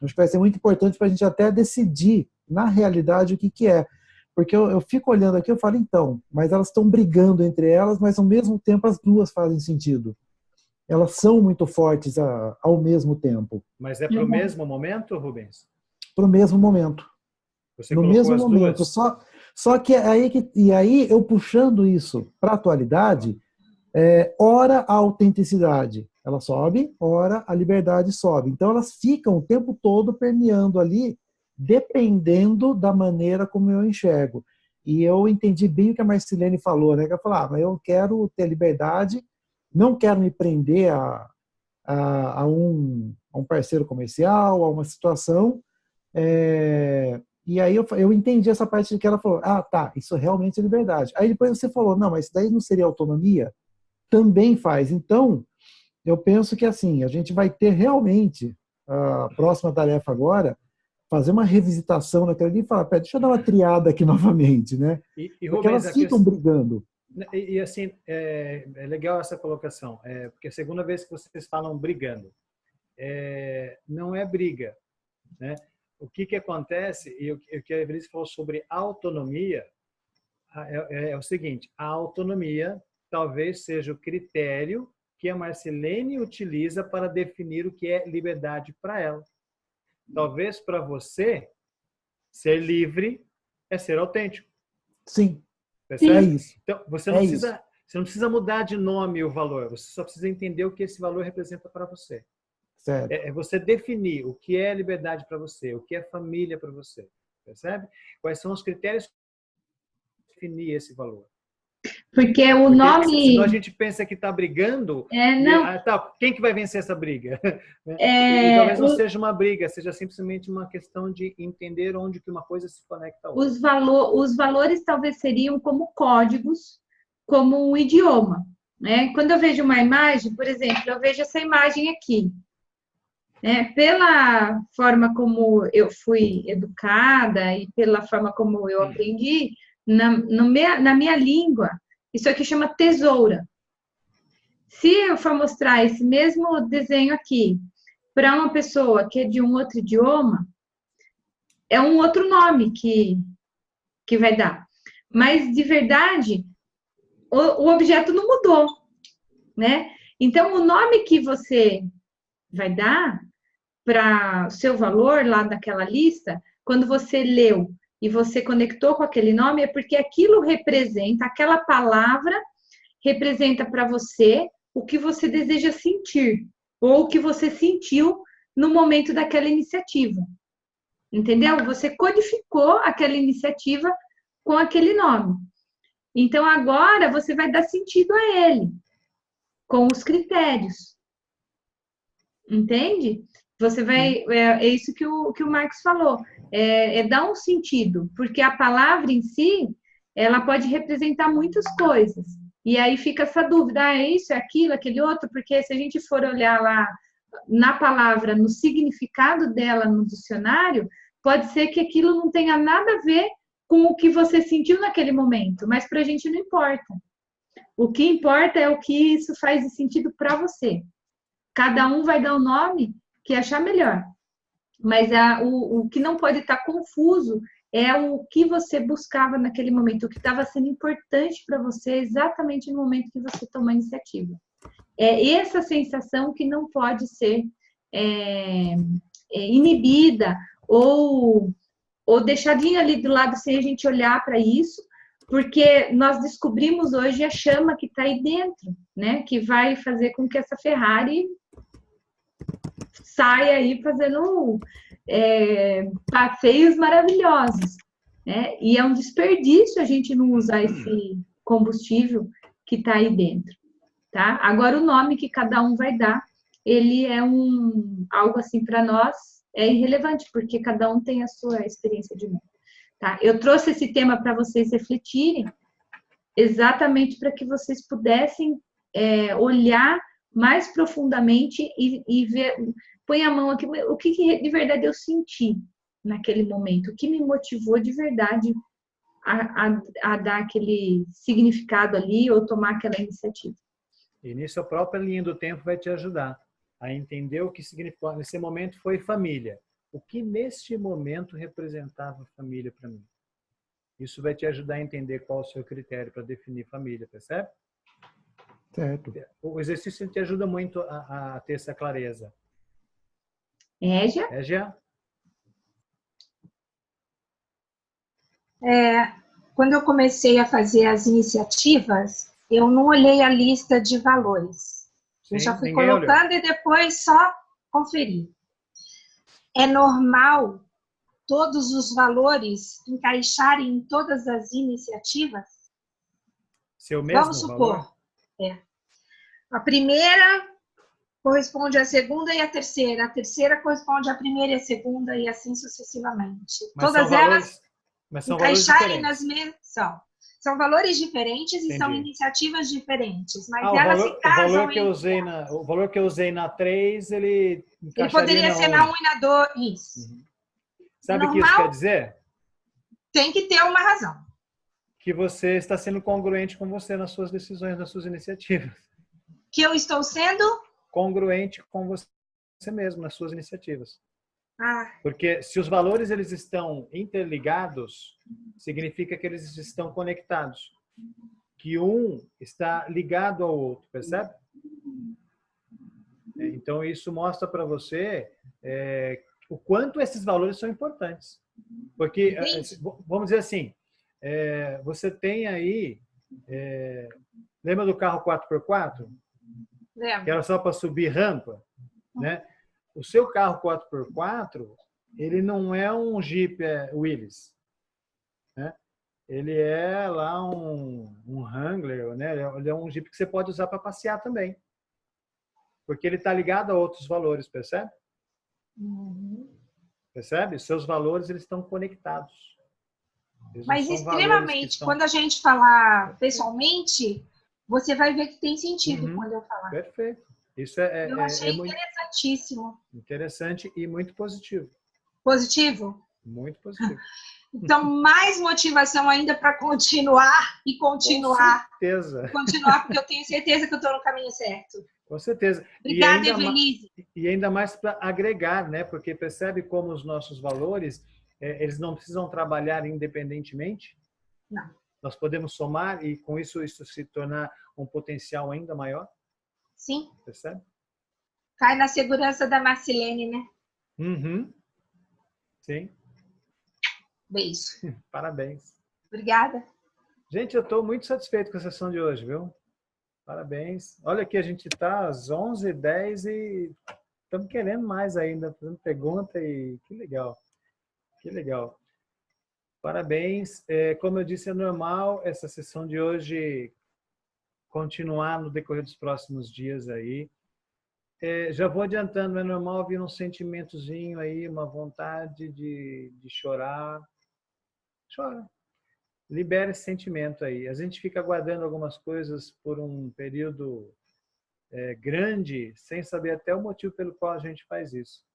acho que vai ser muito importante para a gente até decidir, na realidade, o que é. Porque eu fico olhando aqui e falo, então, mas elas estão brigando entre elas, mas ao mesmo tempo as duas fazem sentido. Elas são muito fortes ao mesmo tempo. Mas é para o mesmo momento, Rubens? Para o mesmo momento. Você no mesmo momento. Só que aí eu puxando isso para a atualidade, ora a autenticidade, ela sobe, ora a liberdade sobe. Então elas ficam o tempo todo permeando ali, dependendo da maneira como eu enxergo. E eu entendi bem o que a Marcelene falou, né? Que ela falou, mas eu quero ter liberdade, não quero me prender a um parceiro comercial, a uma situação. E aí eu entendi essa parte que ela falou, tá, isso realmente é liberdade. Aí depois você falou, não, mas isso daí não seria autonomia? Também faz. Então, eu penso que assim, a gente vai ter realmente, a próxima tarefa agora, fazer uma revisitação naquela ali e falar, deixa eu dar uma triada aqui novamente, né? Porque Rubens, elas ficam brigando. E assim, é legal essa colocação, porque é a segunda vez que vocês falam brigando. Não é briga, né? o que acontece, e o que a Evelise falou sobre autonomia, é o seguinte, a autonomia talvez seja o critério que a Marcelene utiliza para definir o que é liberdade para ela. Talvez para você, ser livre é ser autêntico. Sim. Percebe? É isso. Então, você não precisa mudar de nome o valor, você só precisa entender o que esse valor representa para você. Certo. É você definir o que é liberdade para você, o que é família para você. Percebe? Quais são os critérios para definir esse valor. Porque o nome... Senão a gente pensa que está brigando. Quem que vai vencer essa briga? E talvez não seja uma briga, seja simplesmente uma questão de entender onde que uma coisa se conecta a outra. Os valores talvez seriam como códigos, como um idioma. Né? Quando eu vejo uma imagem, por exemplo, eu vejo essa imagem aqui. Pela forma como eu fui educada e pela forma como eu aprendi, na minha língua, isso aqui chama tesoura. Se eu for mostrar esse mesmo desenho aqui para uma pessoa que é de um outro idioma, é um outro nome que vai dar. Mas, de verdade, o objeto não mudou, né? Então, o nome que você vai dar para o seu valor lá daquela lista, quando você leu e você conectou com aquele nome, é porque aquilo representa, aquela palavra representa para você o que você deseja sentir, ou o que você sentiu no momento daquela iniciativa. Entendeu? Você codificou aquela iniciativa com aquele nome. Então, agora você vai dar sentido a ele, com os critérios. Entende? Você vai... É isso que o Marcos falou. É dar um sentido, porque a palavra em si, ela pode representar muitas coisas. E aí fica essa dúvida, é isso, é aquilo, aquele outro, porque se a gente for olhar lá na palavra, no significado dela no dicionário, pode ser que aquilo não tenha nada a ver com o que você sentiu naquele momento, mas para a gente não importa. O que importa é o que isso faz de sentido para você. Cada um vai dar o nome que achar melhor. Mas o que não pode estar confuso é o que você buscava naquele momento, o que estava sendo importante para você exatamente no momento que você tomou a iniciativa. É essa sensação que não pode ser inibida ou deixadinha ali do lado sem a gente olhar para isso, porque nós descobrimos hoje a chama que está aí dentro, né? Que vai fazer com que essa Ferrari saia aí fazendo passeios maravilhosos, né? E é um desperdício a gente não usar esse combustível que está aí dentro, tá? Agora, o nome que cada um vai dar, ele é algo assim para nós, é irrelevante, porque cada um tem a sua experiência de mundo, tá? Eu trouxe esse tema para vocês refletirem, exatamente para que vocês pudessem olhar mais profundamente e ver, põe a mão aqui, o que de verdade eu senti naquele momento, o que me motivou de verdade a dar aquele significado ali ou tomar aquela iniciativa. E nisso a própria linha do tempo vai te ajudar a entender o que significou. Nesse momento foi família. O que neste momento representava família para mim? Isso vai te ajudar a entender qual é o seu critério para definir família, percebe? Certo. O exercício te ajuda muito a ter essa clareza. Égia? Quando eu comecei a fazer as iniciativas, eu não olhei a lista de valores. Sim, eu já fui colocando olhou. E depois só conferi. É normal todos os valores encaixarem em todas as iniciativas? Seu mesmo Vamos supor. Valor? A primeira corresponde à segunda e à terceira. A terceira corresponde à primeira e à segunda e assim sucessivamente. Mas todas elas encaixarem nas mesmas. São valores diferentes. Entendi. E são iniciativas diferentes, mas elas se casam. O valor que eu usei na 3, ele poderia ser na 1 e na 2. Isso. Uhum. Sabe o que isso quer dizer? Tem que ter uma razão. Que você está sendo congruente com você nas suas decisões, nas suas iniciativas. Que eu estou sendo? Congruente com você mesmo, nas suas iniciativas. Ah, Porque se os valores eles estão interligados, significa que eles estão conectados. Que um está ligado ao outro, percebe? Então, isso mostra para você o quanto esses valores são importantes. Porque, vamos dizer assim, você tem aí... lembra do carro 4x4? lembro. Que era só para subir rampa? Né? O seu carro 4x4, ele não é um Jeep Willys. Né? Ele é lá um Wrangler, né? Ele é um Jeep que você pode usar para passear também. Porque ele está ligado a outros valores, percebe? Percebe? Seus valores eles estão conectados. Eles Mas não são valores extremamente, estão... quando a gente falar pessoalmente, você vai ver que tem sentido quando eu falar. Perfeito. Isso Eu achei muito interessantíssimo. interessante e muito positivo. Positivo? Muito positivo. Então, mais motivação ainda para continuar e continuar. Com certeza. Continuar, porque eu tenho certeza que eu estou no caminho certo. Com certeza. Obrigada, Evelise. E ainda mais para agregar, né? Porque percebe como os nossos valores, eles não precisam trabalhar independentemente? Não. Nós podemos somar e com isso se tornar um potencial ainda maior? Sim. Percebe? Cai na segurança da Marcilene, né? Uhum. Sim. Beijo. Parabéns. Obrigada. Gente, eu estou muito satisfeito com a sessão de hoje, viu? Parabéns. Olha aqui, a gente está às 11h10 e estamos querendo mais ainda, fazendo pergunta e que legal. Que legal. Parabéns. Como eu disse, é normal essa sessão de hoje continuar no decorrer dos próximos dias aí. Já vou adiantando, é normal vir um sentimentozinho aí, uma vontade de chorar. Chora. Libera esse sentimento aí. A gente fica guardando algumas coisas por um período grande, sem saber até o motivo pelo qual a gente faz isso.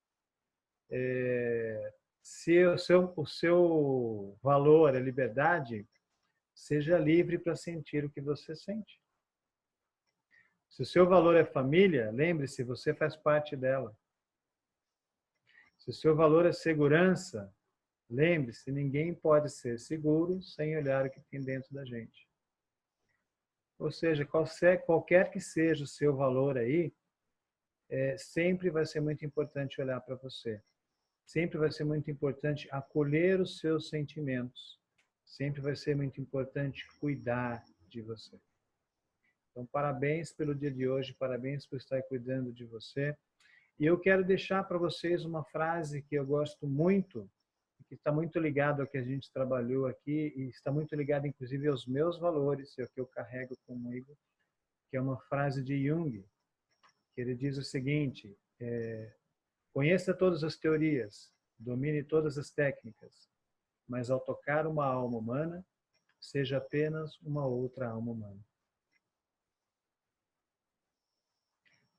Se o seu valor é liberdade, seja livre para sentir o que você sente. Se o seu valor é família, lembre-se, você faz parte dela. Se o seu valor é segurança, lembre-se, ninguém pode ser seguro sem olhar o que tem dentro da gente. Ou seja, qualquer que seja o seu valor aí, sempre vai ser muito importante olhar para você. Sempre vai ser muito importante acolher os seus sentimentos. Sempre vai ser muito importante cuidar de você. Então, parabéns pelo dia de hoje, parabéns por estar cuidando de você. E eu quero deixar para vocês uma frase que eu gosto muito, que está muito ligado ao que a gente trabalhou aqui e está muito ligado, inclusive, aos meus valores, é o que eu carrego comigo, que é uma frase de Jung, que ele diz o seguinte: conheça todas as teorias, domine todas as técnicas, mas ao tocar uma alma humana, seja apenas uma outra alma humana.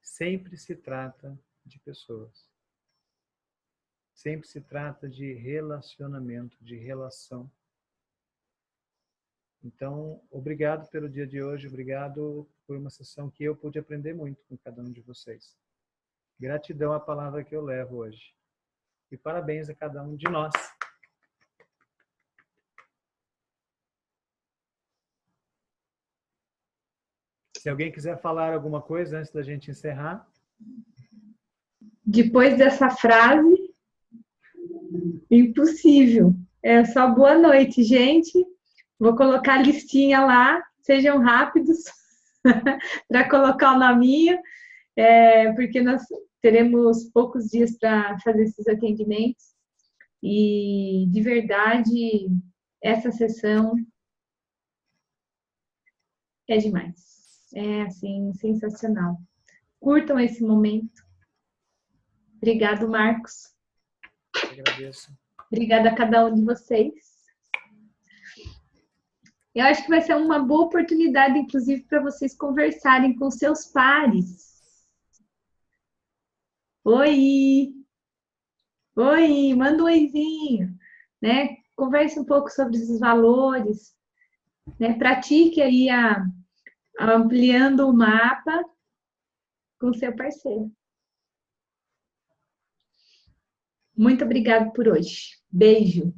Sempre se trata de pessoas. Sempre se trata de relacionamento, de relação. Então, obrigado pelo dia de hoje, obrigado por uma sessão que eu pude aprender muito com cada um de vocês. Gratidão à palavra que eu levo hoje. E parabéns a cada um de nós. Se alguém quiser falar alguma coisa antes da gente encerrar. Depois dessa frase, impossível. É só boa noite, gente. Vou colocar a listinha lá. Sejam rápidos para colocar o nominho, porque nós teremos poucos dias para fazer esses atendimentos. E, de verdade, essa sessão é demais. É, assim, sensacional. Curtam esse momento. Obrigado, Marcos. Eu agradeço. Obrigada a cada um de vocês. Eu acho que vai ser uma boa oportunidade, inclusive, para vocês conversarem com seus pares. Oi! Oi, manda um oizinho, né? Converse um pouco sobre os valores, né? Pratique aí ampliando o mapa com seu parceiro. Muito obrigada por hoje. Beijo.